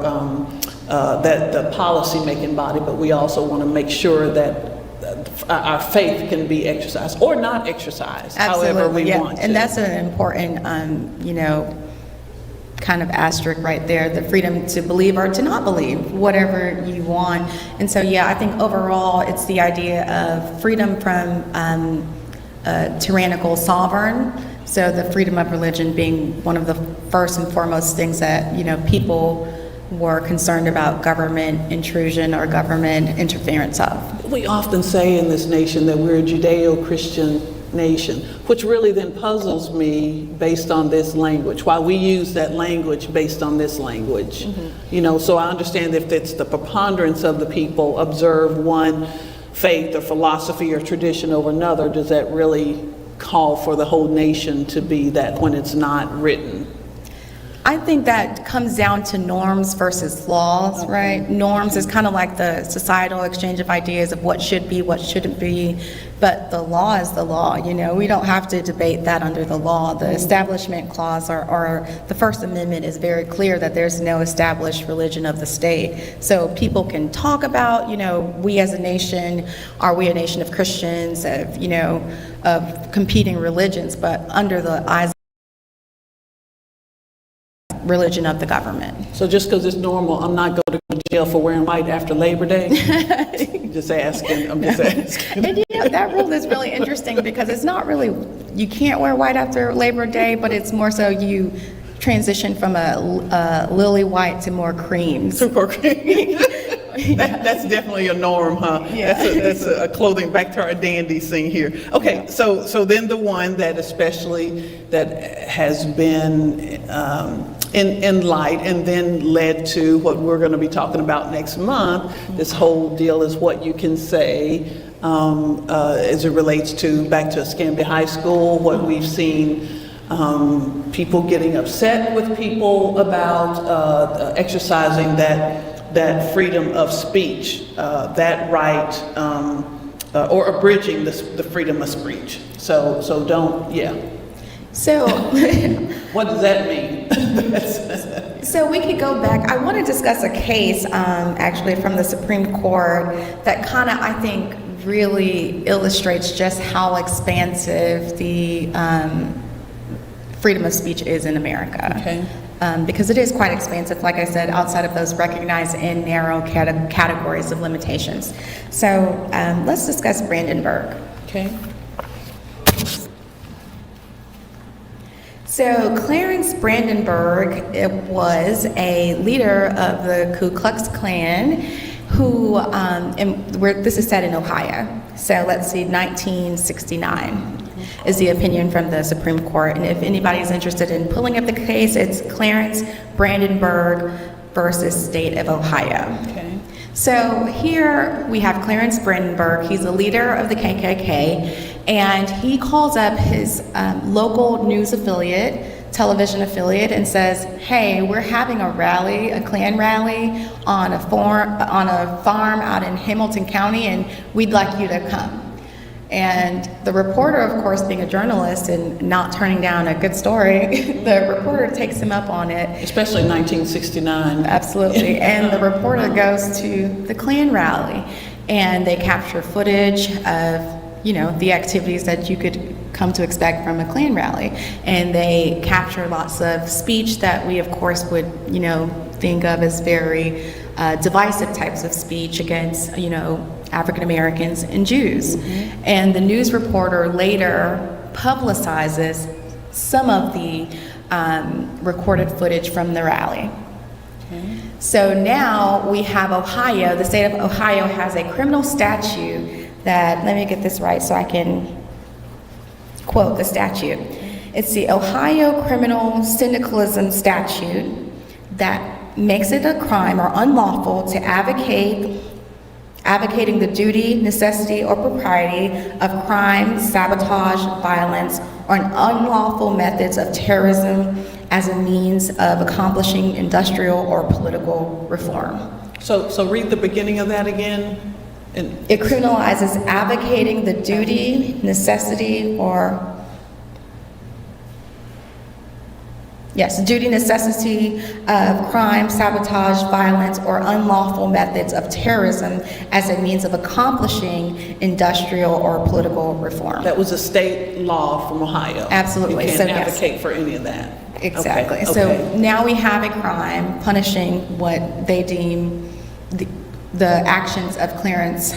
that the policy-making body, but we also want to make sure that our faith can be exercised or not exercised, however we want to. And that's an important, kind of asterisk right there, the freedom to believe or to not believe, whatever you want. And so, I think overall it's the idea of freedom from a tyrannical sovereign. So the freedom of religion being one of the first and foremost things that, people were concerned about government intrusion or government interference of. We often say in this nation that we're a Judeo-Christian nation, which really then puzzles me based on this language, why we use that language based on this language. So I understand if it's the preponderance of the people observe one faith or philosophy or tradition over another, does that really call for the whole nation to be that when it's not written? I think that comes down to norms versus laws, right? Norms is kind of like the societal exchange of ideas of what should be, what shouldn't be, but the law is the law, we don't have to debate that under the law. The Establishment Clause or the First Amendment is very clear that there's no established religion of the state. So people can talk about, we as a nation, are we a nation of Christians, of competing religions, but under the eyes religion of the government. So just because it's normal, I'm not going to go to jail for wearing white after Labor Day? Just asking, I'm just asking. And that rule is really interesting because it's not really, you can't wear white after Labor Day, but it's more so you transition from a lily white to more creams. To more cream. That's definitely a norm, huh? Yeah. That's a clothing, back to our dandy scene here. Okay, so then the one that especially that has been in light and then led to what we're going to be talking about next month, this whole deal is what you can say as it relates to back to Escambia High School, what we've seen, people getting upset with people about exercising that freedom of speech, that right, or abridging the freedom of speech. So don't, So, what does that mean? So we could go back. I want to discuss a case actually from the Supreme Court that kind of, I think, really illustrates just how expansive the freedom of speech is in America. Okay. Because it is quite expansive, like I said, outside of those recognized and narrow categories of limitations. So let's discuss Brandenburg. Okay. So Clarence Brandenburg was a leader of the Ku Klux Klan who, this is set in Ohio. So let's see, 1969 is the opinion from the Supreme Court. And if anybody's interested in pulling up the case, it's Clarence Brandenburg versus State of Ohio. Okay. So here we have Clarence Brandenburg. He's a leader of the KKK, and he calls up his local news affiliate, television affiliate, and says, hey, we're having a rally, a Klan rally on a farm out in Hamilton County, and we'd like you to come. And the reporter, of course, being a journalist and not turning down a good story, the reporter takes him up on it. Especially 1969. Absolutely. And the reporter goes to the Klan rally, and they capture footage of, the activities that you could come to expect from a Klan rally. And they capture lots of speech that we, of course, would, think of as very divisive types of speech against, African Americans and Jews. And the news reporter later publicizes some of the recorded footage from the rally. So now we have Ohio. The state of Ohio has a criminal statute that, let me get this right so I can quote the statute. It's the Ohio Criminal Syndicalism Statute that makes it a crime or unlawful to advocating the duty, necessity, or propriety of crime, sabotage, violence, or unlawful methods of terrorism as a means of accomplishing industrial or political reform. So read the beginning of that again. It criminalizes advocating the duty, necessity, necessity of crime, sabotage, violence, or unlawful methods of terrorism as a means of accomplishing industrial or political reform. That was a state law from Ohio. Absolutely. You can't advocate for any of that. Exactly. Okay. So now we have a crime punishing what they deem the actions of Clarence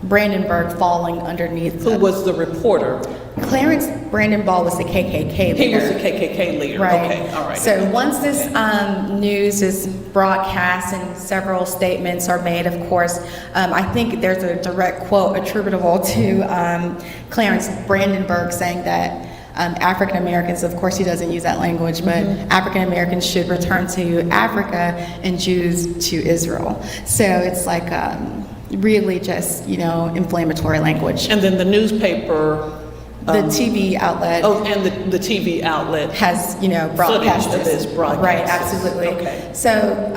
Brandenburg falling underneath. Who was the reporter? Clarence Brandenburg was the KKK leader. He was the KKK leader. Right. Okay, all right. So once this news is broadcast and several statements are made, of course, I think there's a direct quote attributable to Clarence Brandenburg saying that African Americans, of course he doesn't use that language, but African Americans should return to Africa and Jews to Israel. So it's like really just, inflammatory language. And then the newspaper. The TV outlet. Oh, and the TV outlet. Has, broadcast footage of this broadcast. Right, absolutely. Okay. So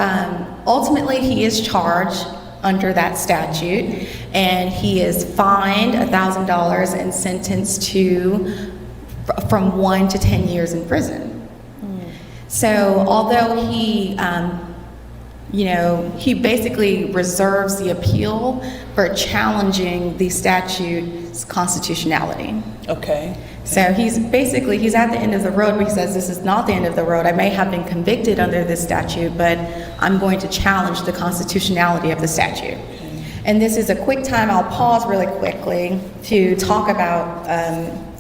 ultimately he is charged under that statute and he is fined $1,000 and sentenced to from 1 to 10 years in prison. So although he, he basically reserves the appeal for challenging the statute's constitutionality. Okay. So he's at the end of the road, but he says this is not the end of the road. I may have been convicted under this statute, but I'm going to challenge the constitutionality of the statute. And this is a quick time. I'll pause really quickly to talk about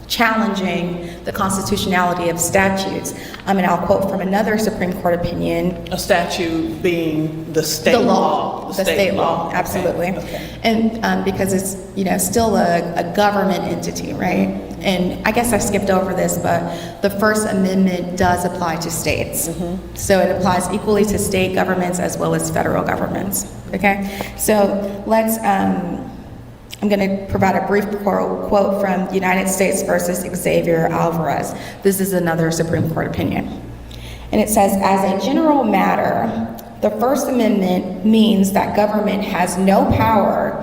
challenging the constitutionality of statutes. And I'll quote from another Supreme Court opinion. A statute being the state law. The state law, absolutely. Okay. And because it's, still a government entity, right? And I guess I skipped over this, but the First Amendment does apply to states. So it applies equally to state governments as well as federal governments, okay? So let's, I'm going to provide a brief quote from United States versus Xavier Alvarez. This is another Supreme Court opinion. And it says, as a general matter, the First Amendment means that government has no power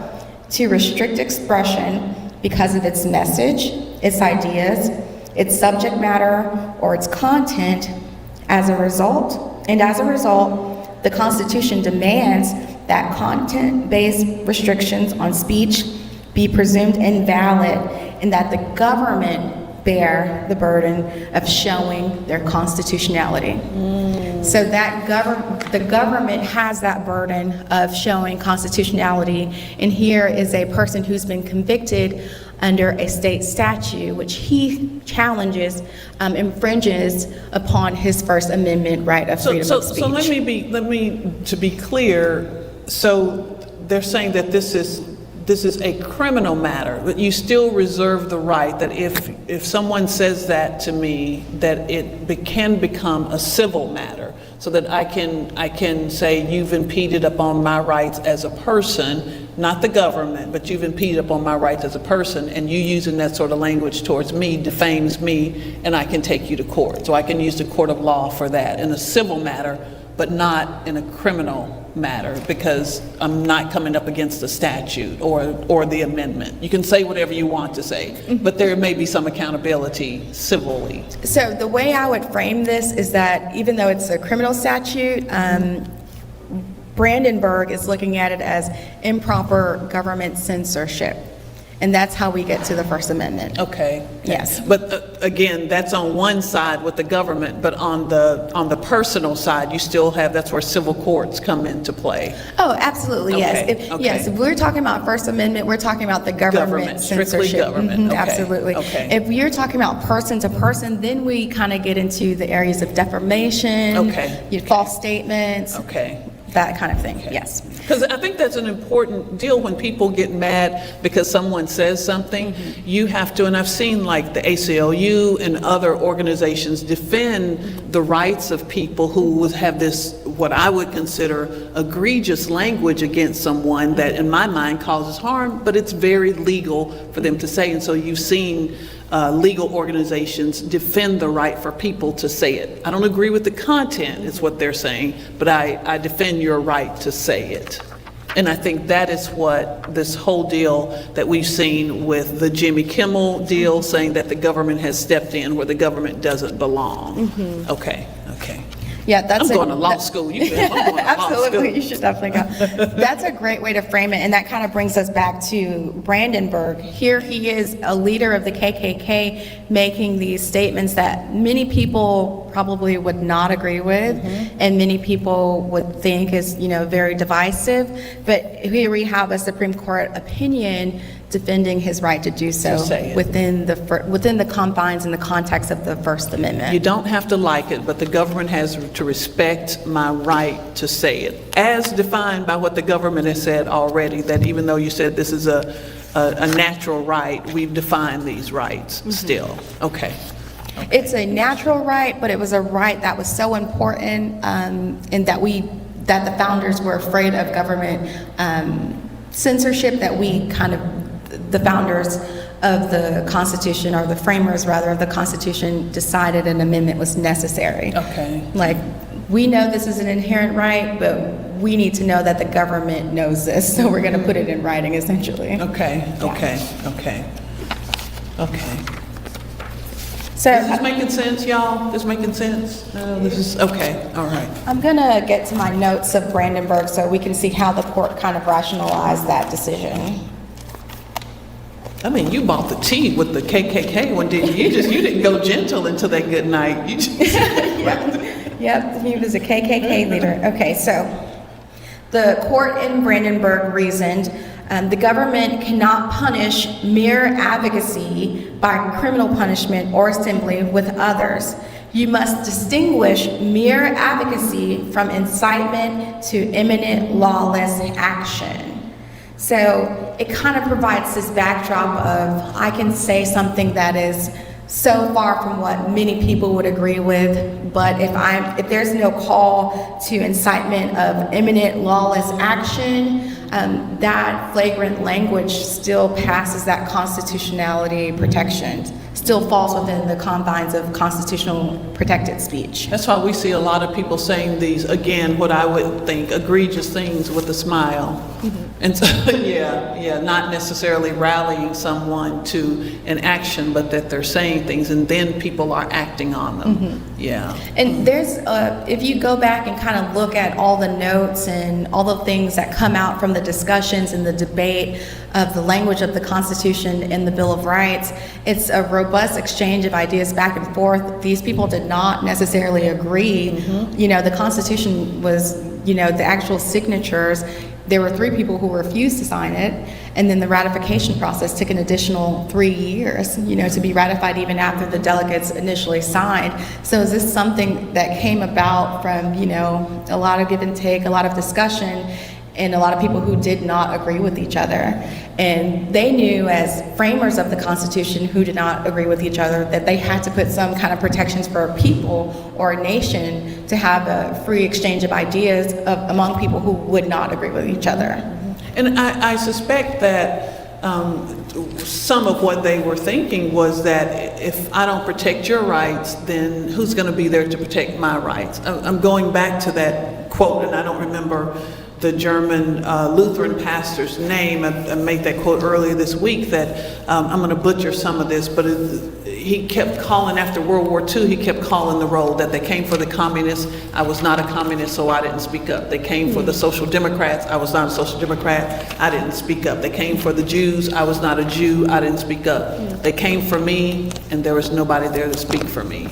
to restrict expression because of its message, its ideas, its subject matter, or its content. As a result, the Constitution demands that content-based restrictions on speech be presumed invalid and that the government bear the burden of showing their constitutionality. So that the government has that burden of showing constitutionality, and here is a person who's been convicted under a state statute, which he challenges, infringes upon his First Amendment right of freedom of speech. So let me to be clear. So they're saying that this is a criminal matter, but you still reserve the right that if someone says that to me, that it can become a civil matter, so that I can say you've impeded upon my rights as a person, not the government, but you've impeded upon my rights as a person, and you using that sort of language towards me defames me, and I can take you to court. So I can use the court of law for that in a civil matter, but not in a criminal matter, because I'm not coming up against the statute or the amendment. You can say whatever you want to say, but there may be some accountability civilly. So the way I would frame this is that even though it's a criminal statute, Brandenburg is looking at it as improper government censorship. And that's how we get to the First Amendment. Okay. Yes. But again, that's on one side with the government, but on the personal side, you still have, that's where civil courts come into play. Oh, absolutely, yes. Okay, okay. Yes, if we're talking about First Amendment, we're talking about the government Strictly censorship. government. Okay, absolutely. okay. If you're talking about person to person, then we kind of get into the areas of defamation, false statements, that kind of thing, yes. Because I think that's an important deal when people get mad because someone says something. You have to, and I've seen like the ACLU and other organizations defend the rights of people who would have this, what I would consider egregious language against someone that in my mind causes harm, but it's very legal for them to say. And so you've seen legal organizations defend the right for people to say it. I don't agree with the content, is what they're saying, but I defend your right to say it. And I think that is what this whole deal that we've seen with the Jimmy Kimmel deal, saying that the government has stepped in where the government doesn't belong. Okay. Yeah, that's I'm going to law school. I'm going to absolutely, law school. you should definitely go. That's a great way to frame it, and that kind of brings us back to Brandenburg. Here he is, a leader of the KKK, making these statements that many people probably would not agree with, and many people would think is, very divisive. But here we have a Supreme Court opinion defending his right to do so within the confines and the context of the First Amendment. You don't have to like it, but the government has to respect my right to say it, as defined by what the government has said already, that even though you said this is a natural right, we've defined these rights still. Okay. It's a natural right, but it was a right that was so important, and that the founders were afraid of government censorship, that the founders of the Constitution, or the framers rather of the Constitution, decided an amendment was necessary. Okay. Like, we know this is an inherent right, but we need to know that the government knows this, so we're going to put it in writing, essentially. Okay. So, is this making sense, y'all? This making sense? No, this is, okay, all right. I'm going to get to my notes of Brandenburg so we can see how the court kind of rationalized that decision. I mean, you bought the tea with the KKK one, didn't you? You didn't go gentle into that good night. You just Yep, he was a KKK leader. Okay, so the court in Brandenburg reasoned the government cannot punish mere advocacy by criminal punishment or assembly with others. You must distinguish mere advocacy from incitement to imminent lawless action. So it kind of provides this backdrop of, I can say something that is so far from what many people would agree with, but if there's no call to incitement of imminent lawless action, that flagrant language still passes that constitutionality protection, still falls within the confines of constitutional protected speech. That's why we see a lot of people saying these, again, what I would think egregious things with a smile. And so, not necessarily rallying someone to an action, but that they're saying things and then people are acting on them. And there's, if you go back and kind of look at all the notes and all the things that come out from the discussions and the debate of the language of the Constitution and the Bill of Rights, it's a robust exchange of ideas back and forth. These people did not necessarily agree. The Constitution was, the actual signatures, there were 3 people who refused to sign it, and then the ratification process took an additional 3 years, to be ratified even after the delegates initially signed. So is this something that came about from, a lot of give and take, a lot of discussion, and a lot of people who did not agree with each other? And they knew, as framers of the Constitution who did not agree with each other, that they had to put some kind of protections for a people or a nation to have a free exchange of ideas among people who would not agree with each other. And I suspect that some of what they were thinking was that if I don't protect your rights, then who's going to be there to protect my rights? I'm going back to that quote, and I don't remember the German Lutheran pastor's name. I made that quote earlier this week that I'm going to butcher some of this, but he kept calling after World War II, he kept calling the roll, that they came for the communists, I was not a communist, so I didn't speak up. They came for the Social Democrats, I was not a Social Democrat, I didn't speak up. They came for the Jews, I was not a Jew, I didn't speak up. They came for me, and there was nobody there to speak for me.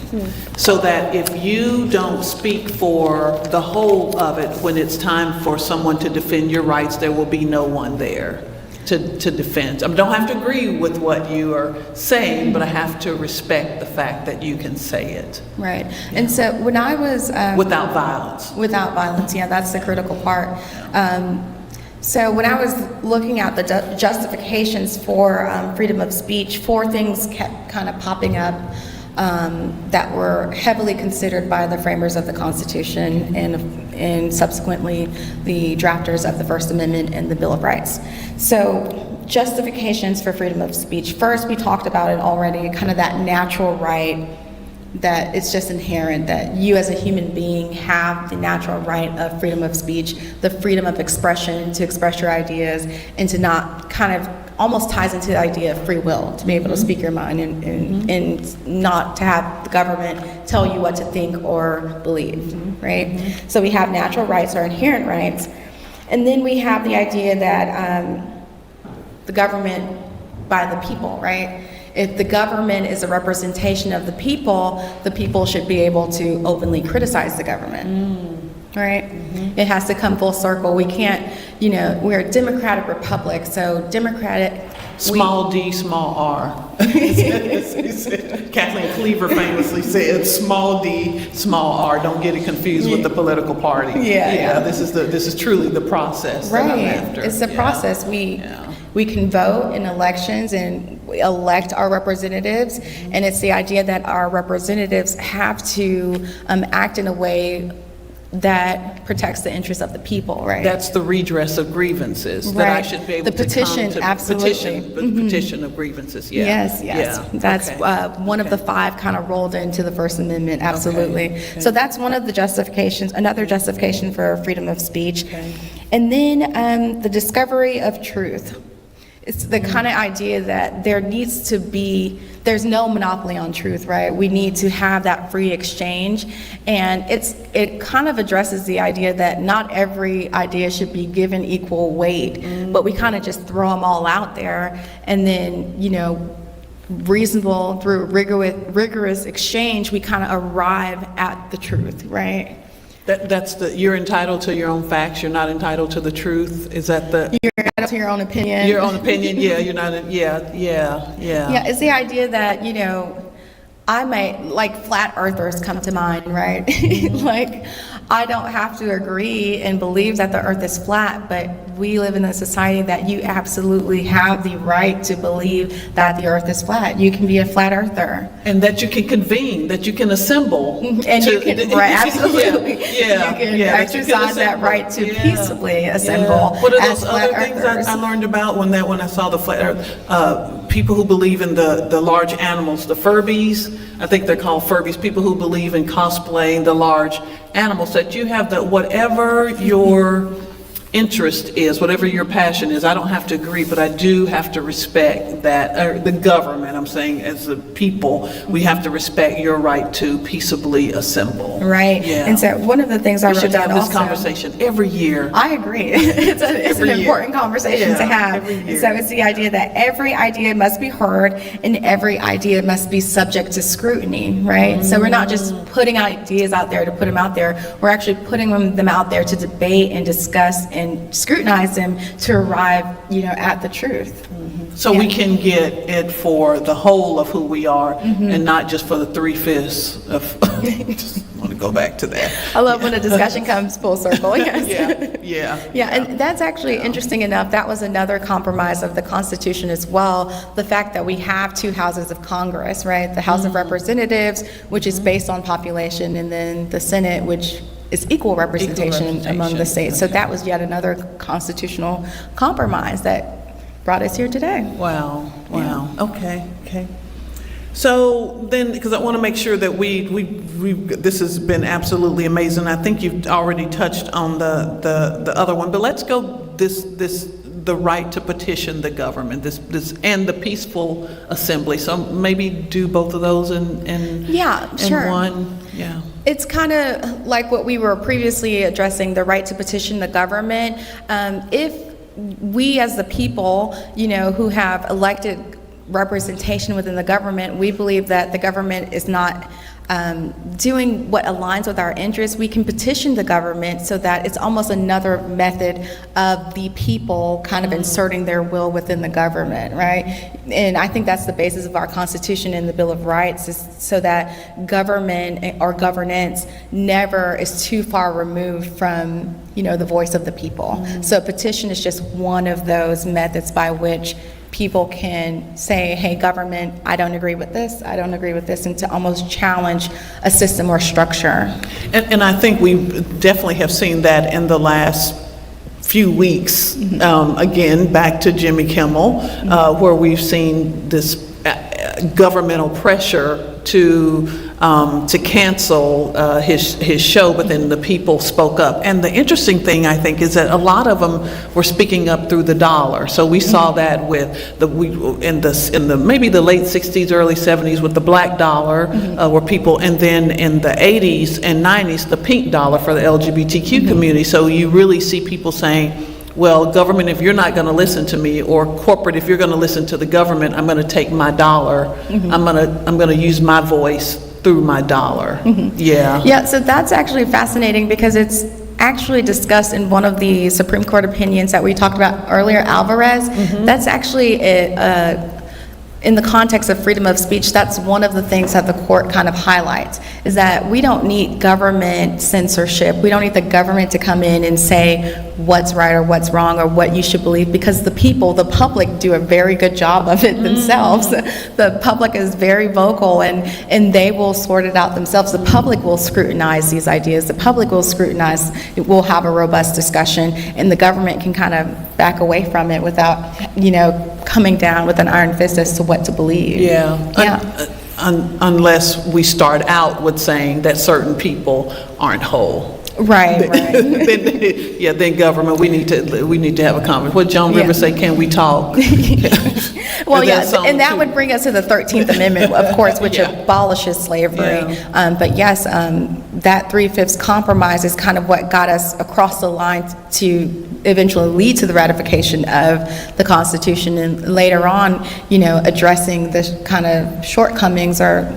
So that if you don't speak for the whole of it, when it's time for someone to defend your rights, there will be no one there to defend. I don't have to agree with what you are saying, but I have to respect the fact that you can say it. Right. And so when I was... without violence. Without violence, yeah, that's the critical part. So when I was looking at the justifications for freedom of speech, 4 things kept kind of popping up that were heavily considered by the framers of the Constitution and subsequently the drafters of the First Amendment and the Bill of Rights. So justifications for freedom of speech. First, we talked about it already, kind of that natural right that it's just inherent that you as a human being have the natural right of freedom of speech, the freedom of expression, to express your ideas, and to not kind of almost ties into the idea of free will, to be able to speak your mind and not to have the government tell you what to think or believe, right? So we have natural rights or inherent rights. And then we have the idea that the government by the people, right? If the government is a representation of the people should be able to openly criticize the government, right? It has to come full circle. We can't, we're a democratic republic, so democratic... Small d, small r. Kathleen Cleaver famously said, small d, small r. Don't get it confused with the political party. Yeah. This is truly the process that I'm after. It's the process. We can vote in elections and we elect our representatives, and it's the idea that our representatives have to act in a way that protects the interests of the people, right? That's the redress of grievances, that I should be able the petition, to come to absolutely. petition of grievances, Yes. Yeah. That's Okay. one of the 5 kind of rolled into the First Amendment, absolutely. Okay. So that's one of the justifications, another justification for freedom of speech. Okay. And then the discovery of truth. It's the kind of idea that there's no monopoly on truth, right? We need to have that free exchange. And it kind of addresses the idea that not every idea should be given equal weight, but we kind of just throw them all out there. And then, reasonable, through rigorous exchange, we kind of arrive at the truth, right? You're entitled to your own facts, you're not entitled to the truth. Is that You're entitled to your own opinion. Your own opinion, yeah, you're not, yeah. Yeah, it's the idea that, I might, like, flat earthers come to mind, right? Like, I don't have to agree and believe that the earth is flat, but we live in a society that you absolutely have the right to believe that the earth is flat. You can be a flat earther. And that you can convene, that you can assemble. And you can, right, absolutely. Yeah. You can exercise that right to peaceably assemble. What are as those flat other things earthers. I learned about when I saw the flat earth? People who believe in the large animals, the Furbies, I think they're called Furbies, people who believe in cosplaying the large animals, that you have that whatever your interest is, whatever your passion is, I don't have to agree, but I do have to respect that, the government, I'm saying, as a people, we have to respect your right to peaceably assemble. Right. Yeah. And so one of the things I We should wrote have down this also, conversation every year. I agree. It's an important conversation to have. And so it's the idea that every idea must be heard and every idea must be subject to scrutiny, right? So we're not just putting ideas out there to put them out there. We're actually putting them out there to debate and discuss and scrutinize them to arrive, at the truth. So we can get it for the whole of who we are and not just for the 3/5 of, just want to go back to that. I love when a discussion comes full circle, yes. Yeah, and that's actually interesting enough. That was another compromise of the Constitution as well. The fact that we have 2 houses of Congress, right? The House of Representatives, which is based on population, and then the Senate, which is equal representation among the states. So that was yet another constitutional compromise that brought us here today. Wow. Okay. So then, because I want to make sure that this has been absolutely amazing. I think you've already touched on the other one, but let's go this the right to petition the government, this and the peaceful assembly. So maybe do both of those in sure. one. Yeah. It's kind of like what we were previously addressing, the right to petition the government. If we as the people, who have elected representation within the government, we believe that the government is not doing what aligns with our interests, we can petition the government so that it's almost another method of the people kind of inserting their will within the government, right? And I think that's the basis of our Constitution and the Bill of Rights, is so that government or governance never is too far removed from, the voice of the people. So a petition is just one of those methods by which people can say, hey, government, I don't agree with this, and to almost challenge a system or structure. And I think we definitely have seen that in the last few weeks. Again, back to Jimmy Kimmel, where we've seen this governmental pressure to cancel his show, but then the people spoke up. And the interesting thing, I think, is that a lot of them were speaking up through the dollar. So we saw that with in the maybe the late 60s, early 70s with the black dollar, where people, and then in the 80s and 90s, the pink dollar for the LGBTQ community. So you really see people saying, well, government, if you're not going to listen to me, or corporate, if you're going to listen to the government, I'm going to take my dollar. I'm going to use my voice through my dollar. Yeah, so that's actually fascinating, because it's actually discussed in one of the Supreme Court opinions that we talked about earlier, Alvarez. That's actually in the context of freedom of speech, that's one of the things that the court kind of highlights, is that we don't need government censorship. We don't need the government to come in and say what's right or what's wrong or what you should believe, because the people, the public, do a very good job of it themselves. The public is very vocal, and they will sort it out themselves. The public will scrutinize these ideas. The public will scrutinize, we'll have a robust discussion, and the government can kind of back away from it without, coming down with an iron fist as to what to believe. Unless we start out with saying that certain people aren't whole. Right. Then government, we need to have a conversation. What Joan Rivers say, can we talk? Well, and that would bring us to the 13th Amendment, of course, which abolishes slavery. But yes, that 3/5 compromise is kind of what got us across the line to eventually lead to the ratification of the Constitution, and later on, addressing the kind of shortcomings of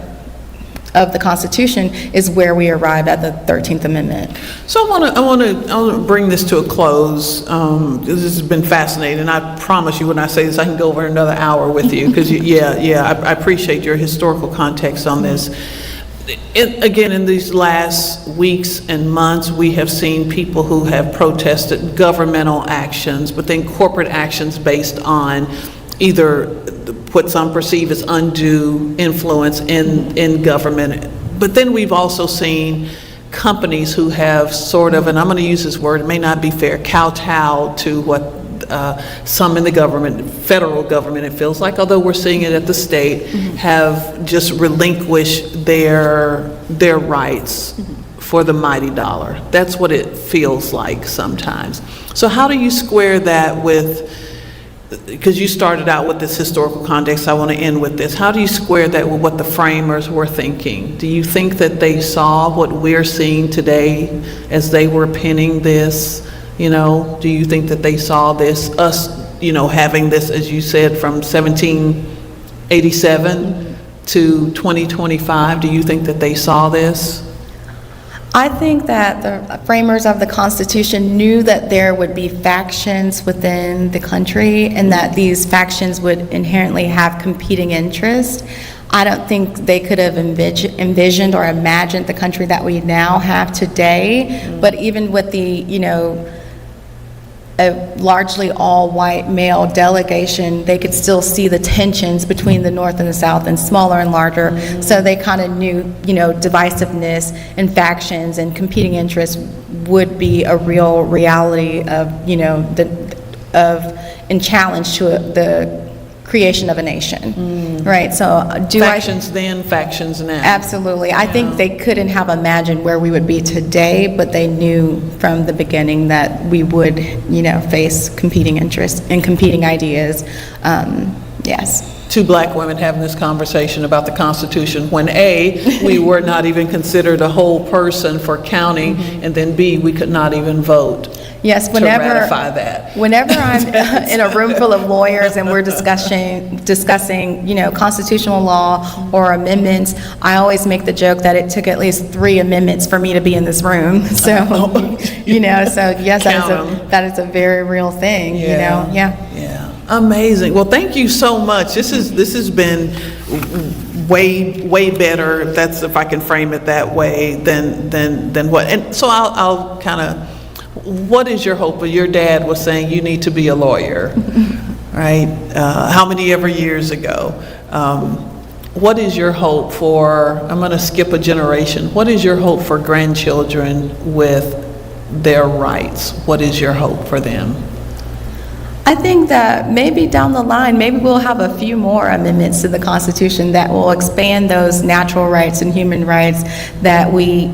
the Constitution is where we arrive at the 13th Amendment. So I want to bring this to a close. This has been fascinating, and I promise you, when I say this, I can go over another hour with you, because I appreciate your historical context on this. Again, in these last weeks and months, we have seen people who have protested governmental actions, but then corporate actions based on either what some perceive as undue influence in government. But then we've also seen companies who have sort of, and I'm going to use this word, it may not be fair, kowtowed to what some in the government, federal government, it feels like, although we're seeing it at the state, have just relinquished their rights for the mighty dollar. That's what it feels like sometimes. So how do you square that with, because you started out with this historical context, I want to end with this. How do you square that with what the framers were thinking? Do you think that they saw what we're seeing today as they were penning this? Do you think that they saw this, us, having this, as you said, from 1787 to 2025? Do you think that they saw this? I think that the framers of the Constitution knew that there would be factions within the country, and that these factions would inherently have competing interests. I don't think they could have envisioned or imagined the country that we now have today. But even with the, a largely all-white male delegation, they could still see the tensions between the North and the South, and smaller and larger. So they kind of knew, divisiveness and factions and competing interests would be a real reality of, and challenge to the creation of a nation, right? So Factions then, factions now. Absolutely. I think they couldn't have imagined where we would be today, but they knew from the beginning that we would, face competing interests and competing ideas. Yes. Two black women having this conversation about the Constitution when A, we were not even considered a whole person for counting, and then B, we could not even vote. Yes, to ratify that. Whenever I'm in a room full of lawyers and we're discussing, constitutional law or amendments, I always make the joke that it took at least 3 amendments for me to be in this room. So, so yes, that is a very real thing, Yeah. Amazing. Well, thank you so much. This has been way better. That's, if I can frame it that way, than what. And so I'll kind of. What is your hope? Your dad was saying you need to be a lawyer, right? How many ever years ago? What is your hope for? I'm going to skip a generation. What is your hope for grandchildren with their rights? What is your hope for them? I think that maybe down the line, maybe we'll have a few more amendments to the Constitution that will expand those natural rights and human rights that we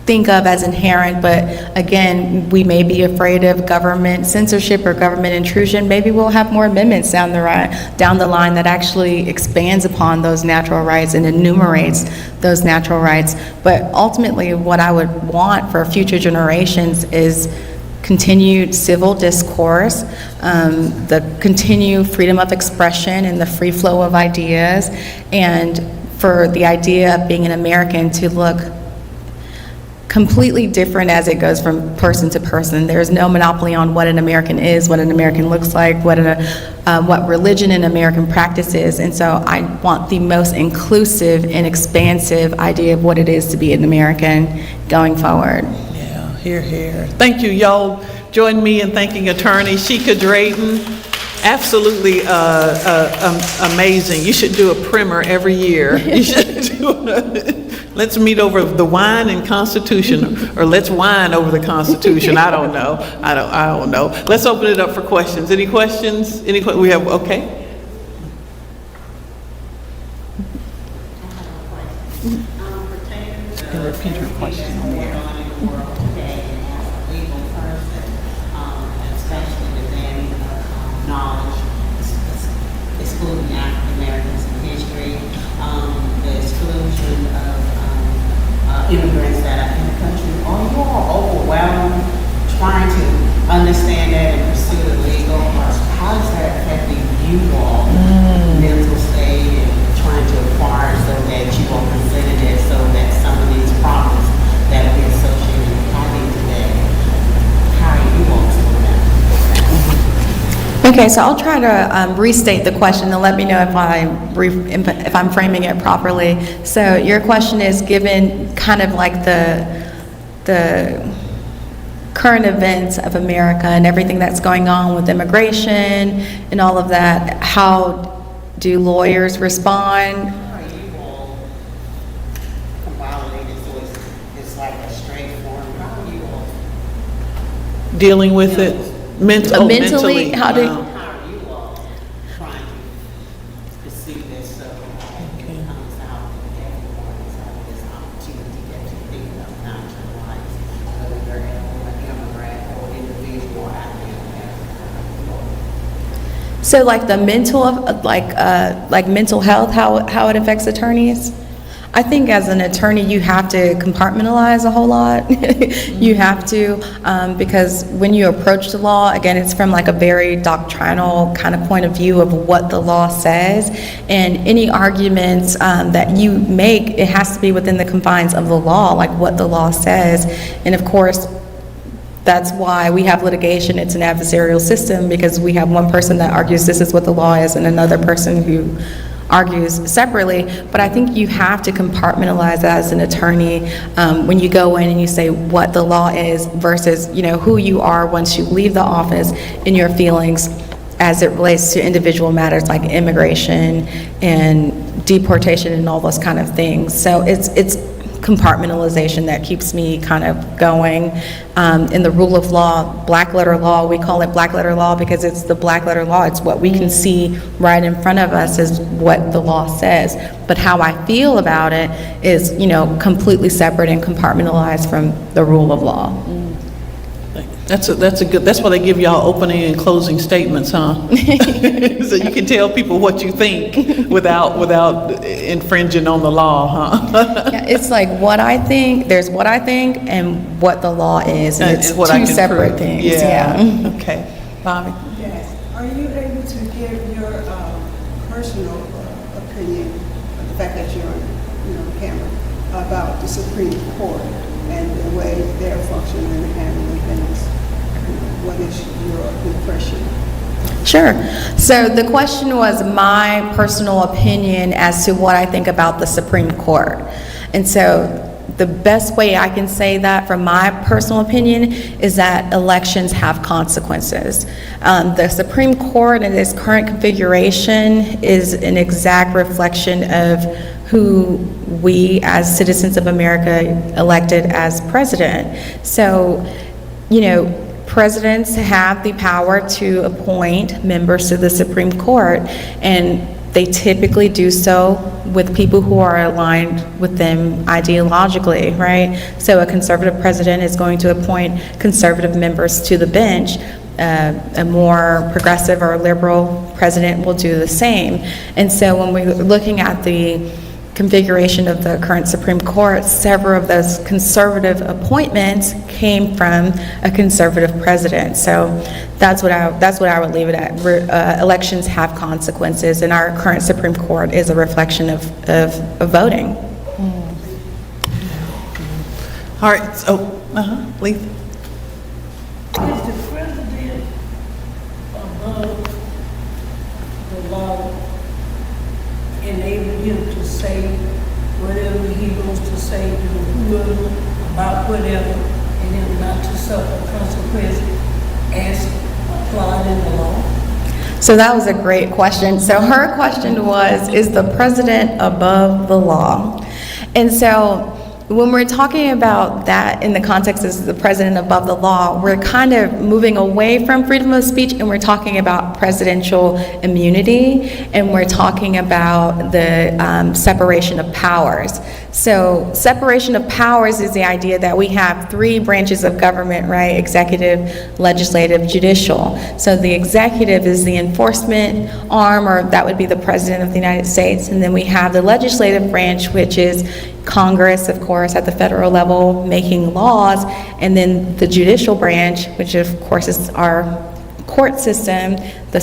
think of as inherent, but again, we may be afraid of government censorship or government intrusion. Maybe we'll have more amendments down the line that actually expands upon those natural rights and enumerates those natural rights. But ultimately, what I would want for future generations is continued civil discourse, the continued freedom of expression and the free flow of ideas, and for the idea of being an American to look completely different as it goes from person to person. There's no monopoly on what an American is, what an American looks like, what religion an American practices. And so I want the most inclusive and expansive idea of what it is to be an American going forward. Yeah, hear, hear. Thank you. Y'all join me in thanking attorney Sheikah Drayton. Absolutely amazing. You should do a primer every year. You should do let's meet over the wine and Constitution, or let's wine over the Constitution. I don't know. I don't know. Let's open it up for questions. Any questions? We have, okay. And repeat your question on the air. Knowledge, excluding African Americans in history, the exclusion of immigrants that are in the country. Are you all overwhelmed trying to understand that and pursue the legal? How is that affecting you all, mental state, and trying to acquire so that you are presented as so that some of these problems that we associated with having today, how are you all doing that? Okay, so I'll try to restate the question and let me know if I'm framing it properly. So your question is, given kind of like the current events of America and everything that's going on with immigration and all of that, how do lawyers respond? How are you all violated so it's like a straightforward? How are you all Dealing with it mentally. How do How are you all trying to pursue this so it comes out and everyone is having this opportunity that you think of naturalized, whether you're an immigrant or individual or African American? So like the like mental health, how it affects attorneys? I think as an attorney, you have to compartmentalize a whole lot. You have to, because when you approach the law, again, it's from like a very doctrinal kind of point of view of what the law says. And any arguments that you make, it has to be within the confines of the law, like what the law says. And of course, that's why we have litigation. It's an adversarial system, because we have one person that argues this is what the law is and another person who argues separately. But I think you have to compartmentalize as an attorney when you go in and you say what the law is versus who you are once you leave the office and your feelings as it relates to individual matters like immigration and deportation and all those kind of things. So it's compartmentalization that keeps me kind of going. In the rule of law, black letter law, we call it black letter law because it's the black letter law. It's what we can see right in front of us is what the law says. But how I feel about it is, completely separate and compartmentalized from the rule of law. That's a good, that's why they give y'all opening and closing statements, huh? So you can tell people what you think without infringing on the law, huh? Yeah, it's like what I think, there's what I think and what the law is, and it's what I two can separate prove. things. Yeah. Okay. Bobby? Yes. Are you able to give your personal opinion of the fact that you're on camera about the Supreme Court and the way they're functioning and handling things? What is your impression? Sure. So the question was my personal opinion as to what I think about the Supreme Court. And so the best way I can say that from my personal opinion is that elections have consequences. The Supreme Court in its current configuration is an exact reflection of who we as citizens of America elected as president. So, presidents have the power to appoint members to the Supreme Court, and they typically do so with people who are aligned with them ideologically, right? So a conservative president is going to appoint conservative members to the bench. A more progressive or liberal president will do the same. And so when we're looking at the configuration of the current Supreme Court, several of those conservative appointments came from a conservative president. So that's what I would leave it at. Elections have consequences, and our current Supreme Court is a reflection of voting. All right, so, Leith? Is the president above the law, enable him to say whatever he wants to say to whoever about whatever, and then not to suffer consequences as applied in the law? So that was a great question. So her question was, is the president above the law? And so when we're talking about that in the context of the president above the law, we're kind of moving away from freedom of speech, and we're talking about presidential immunity, and we're talking about the separation of powers. So separation of powers is the idea that we have three branches of government, right? Executive, legislative, judicial. So the executive is the enforcement arm, or that would be the president of the United States. And then we have the legislative branch, which is Congress, of course, at the federal level making laws, and then the judicial branch, which of course is our court system, the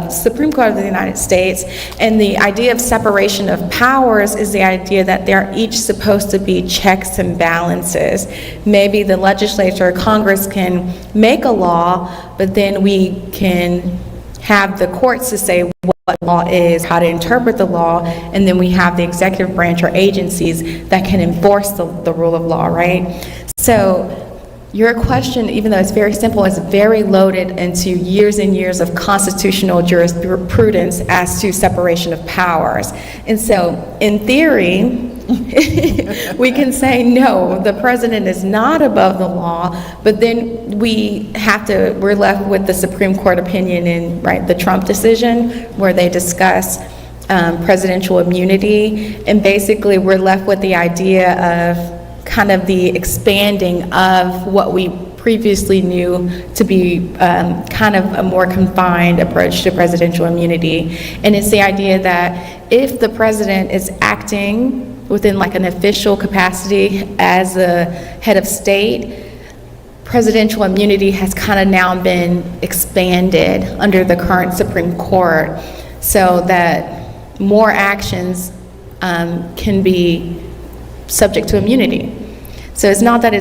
Supreme Court of the United States. And the idea of separation of powers is the idea that they're each supposed to be checks and balances. Maybe the legislature or Congress can make a law, but then we can have the courts to say what law is, how to interpret the law, and then we have the executive branch or agencies that can enforce the rule of law, right? So your question, even though it's very simple, is very loaded into years and years of constitutional jurisprudence as to separation of powers. And so, in theory, we can say, no, the president is not above the law, but then we're left with the Supreme Court opinion in, right, the Trump decision, where they discuss presidential immunity, and basically we're left with the idea of kind of the expanding of what we previously knew to be kind of a more confined approach to presidential immunity. And it's the idea that if the president is acting within like an official capacity as a head of state, presidential immunity has kind of now been expanded under the current Supreme Court, so that more actions can be subject to immunity. So it's not that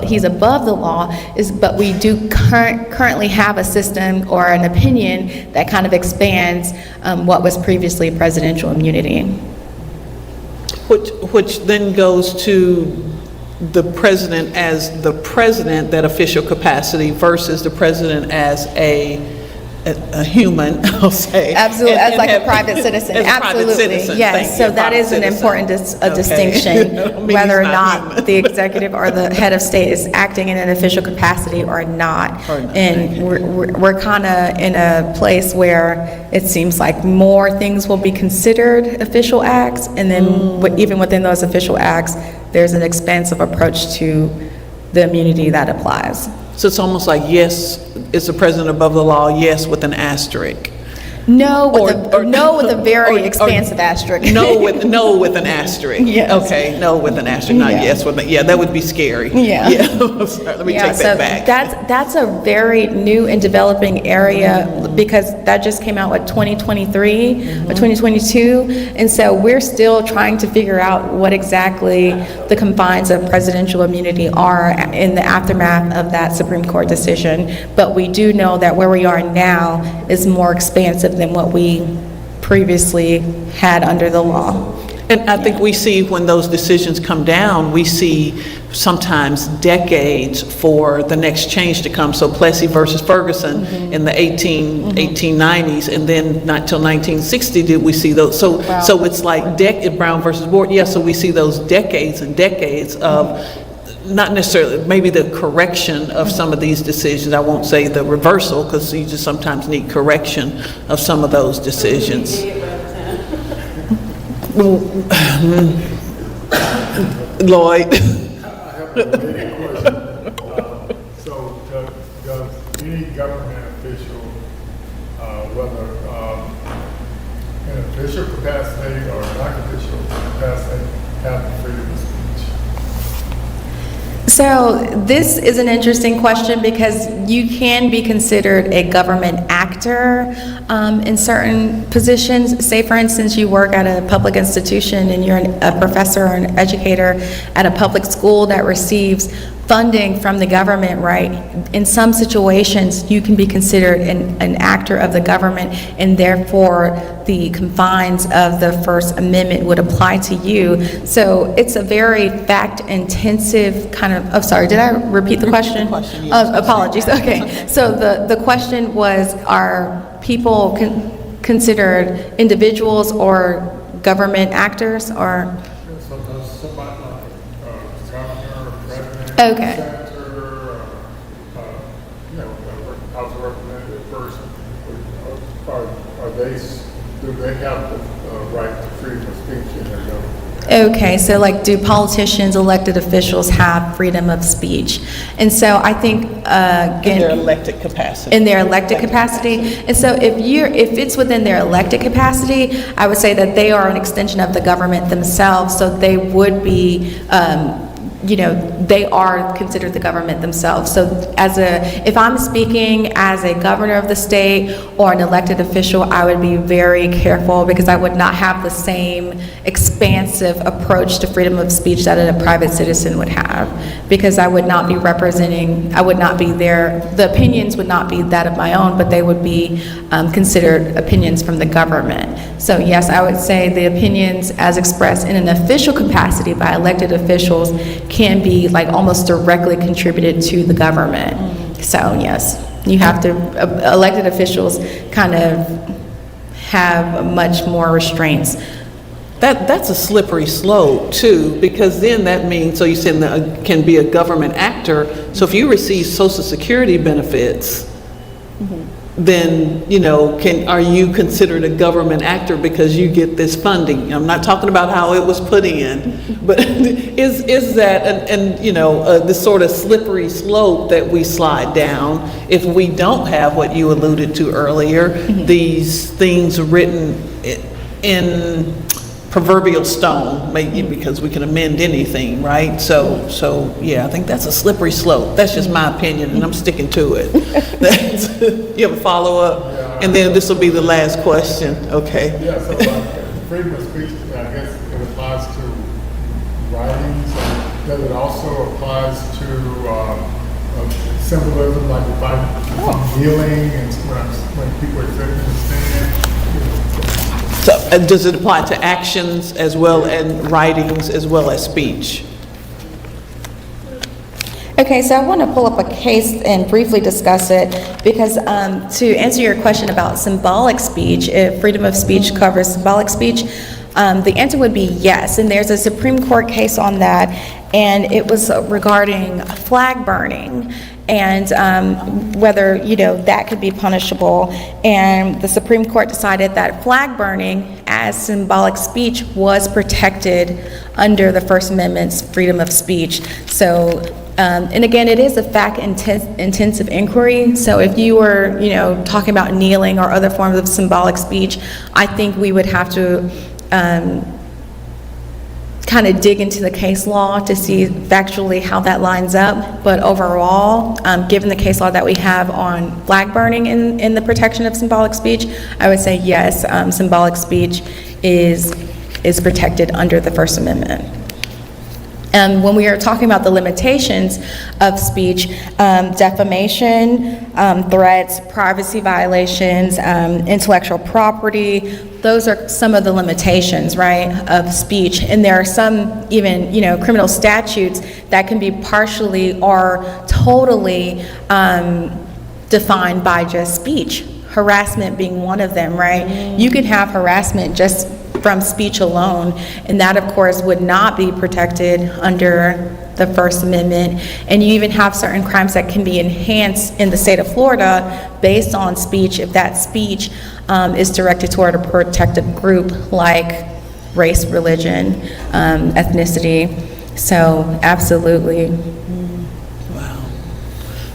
he's above the law, but we do currently have a system or an opinion that kind of expands what was previously presidential immunity. Which then goes to the president as the president, that official capacity, versus the president as a a human, I'll say. Absolutely, and as like a have- private citizen, as a private absolutely. citizen, Yes, thank so you, that private is an citizen. important Okay. distinction, I mean, whether or he's not human. the executive or the head of state is acting in an official capacity or not. Or not, thank And you. we're kind of in a place where it seems like more things will be considered official acts, and then even within those official acts, there's an expansive approach to the immunity that applies. So it's almost like, yes, is the president above the law? Yes, with an asterisk. No, with a very or- expansive asterisk. No with an asterisk. Yes. Okay, no with an asterisk, not Yeah. yes with yeah, that would be scary. Yeah. I'm sorry, let me take that back. That's a very new and developing area because that just came out, 2023 or 2022? And so we're still trying to figure out what exactly the confines of presidential immunity are in the aftermath of that Supreme Court decision. But we do know that where we are now is more expansive than what we previously had under the law. And I think we see when those decisions come down, we see sometimes decades for the next change to come. So Plessy versus Ferguson in the 1890s, and then not till 1960 did we see those. So it's like Brown versus Board. Yeah, so we see those decades and decades of not necessarily, maybe the correction of some of these decisions. I won't say the reversal, because you just sometimes need correction of some of those decisions. Lloyd. I have a related question. So does any government official, whether in official capacity or non-official capacity, have the freedom of speech? So this is an interesting question because you can be considered a government actor in certain positions. Say, for instance, you work at a public institution and you're a professor or an educator at a public school that receives funding from the government, right? In some situations, you can be considered an actor of the government, and therefore the confines of the First Amendment would apply to you. So it's a very fact-intensive kind of, oh, sorry, did I repeat the question? question, yes. Apologies, okay. So the question was, are people considered individuals or government actors, or? So does somebody like governor, president, Okay. senator, House of Representative person, do they have the right to freedom of speech in their government? Okay, so like, do politicians, elected officials have freedom of speech? And so I think, In their again, elected capacity. in their elected capacity. And so if it's within their elected capacity, I would say that they are an extension of the government themselves, so they would be, they are considered the government themselves. So if I'm speaking as a governor of the state or an elected official, I would be very careful because I would not have the same expansive approach to freedom of speech that a private citizen would have, because I would not be the opinions would not be that of my own, but they would be considered opinions from the government. So yes, I would say the opinions as expressed in an official capacity by elected officials can be like almost directly contributed to the government. So yes, you have to, elected officials kind of have much more restraints. That's a slippery slope too, because then that means, so you said that can be a government actor. So if you receive Social Security benefits, then, are you considered a government actor because you get this funding? I'm not talking about how it was put in, but is that, this sort of slippery slope that we slide down if we don't have what you alluded to earlier, these things written in proverbial stone, maybe, because we can amend anything, right? So yeah, I think that's a slippery slope. That's just my opinion, and I'm sticking to it. You have a follow-up? Yeah. And then this will be the last question, okay? Yeah, so freedom of speech, I guess it applies to writings, and does it also applies to symbolism, like if I'm kneeling and when people are sitting in the stand? So does it apply to actions as well and writings as well as speech? Okay, so I want to pull up a case and briefly discuss it because to answer your question about symbolic speech, if freedom of speech covers symbolic speech, the answer would be yes. And there's a Supreme Court case on that, and it was regarding flag burning and whether, that could be punishable. And the Supreme Court decided that flag burning as symbolic speech was protected under the First Amendment's freedom of speech. So, and again, it is a fact-intensive inquiry. So if you were, talking about kneeling or other forms of symbolic speech, I think we would have to kind of dig into the case law to see factually how that lines up. But overall, given the case law that we have on flag burning in the protection of symbolic speech, I would say yes, symbolic speech is protected under the First Amendment. When we are talking about the limitations of speech, defamation, threats, privacy violations, intellectual property, those are some of the limitations, right, of speech. And there are some even, criminal statutes that can be partially or totally defined by just speech. Harassment being one of them, right? You can have harassment just from speech alone, and that of course would not be protected under the First Amendment. And you even have certain crimes that can be enhanced in the state of Florida based on speech if that speech is directed toward a protected group like race, religion, ethnicity. So absolutely. Wow.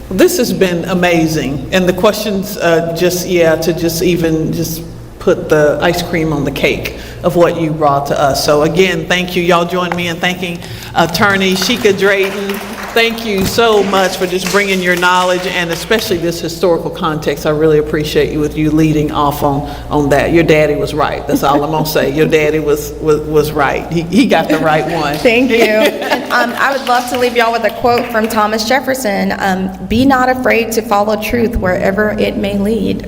This has been amazing, and the questions to just put the ice cream on the cake of what you brought to us. So again, thank you. Y'all join me in thanking Attorney Sheikah Drayton. Thank you so much for just bringing your knowledge and especially this historical context. I really appreciate you with you leading off on that. Your daddy was right. That's all I'm gonna say. Your daddy was right. He got the right one. Thank you. And, I would love to leave y'all with a quote from Thomas Jefferson. Be not afraid to follow truth wherever it may lead.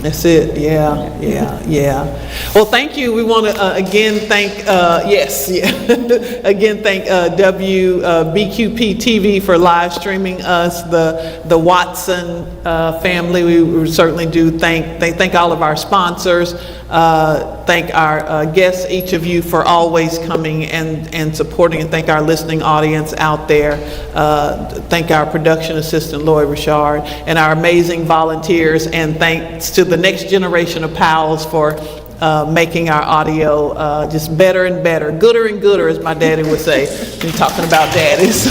That's it. Yeah. Well, thank you. We want to again thank again thank WBQP TV for live streaming us. The Watson family. We certainly do thank all of our sponsors. Thank our guests, each of you, for always coming and supporting, and thank our listening audience out there. Thank our production assistant, Lloyd Richard, and our amazing volunteers, and thanks to the next generation of pals for making our audio just better and better, gooder and gooder, as my daddy would say, when talking about daddies.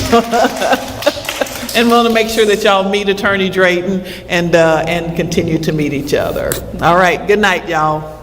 And want to make sure that y'all meet Attorney Drayton and continue to meet each other. All right, good night, y'all.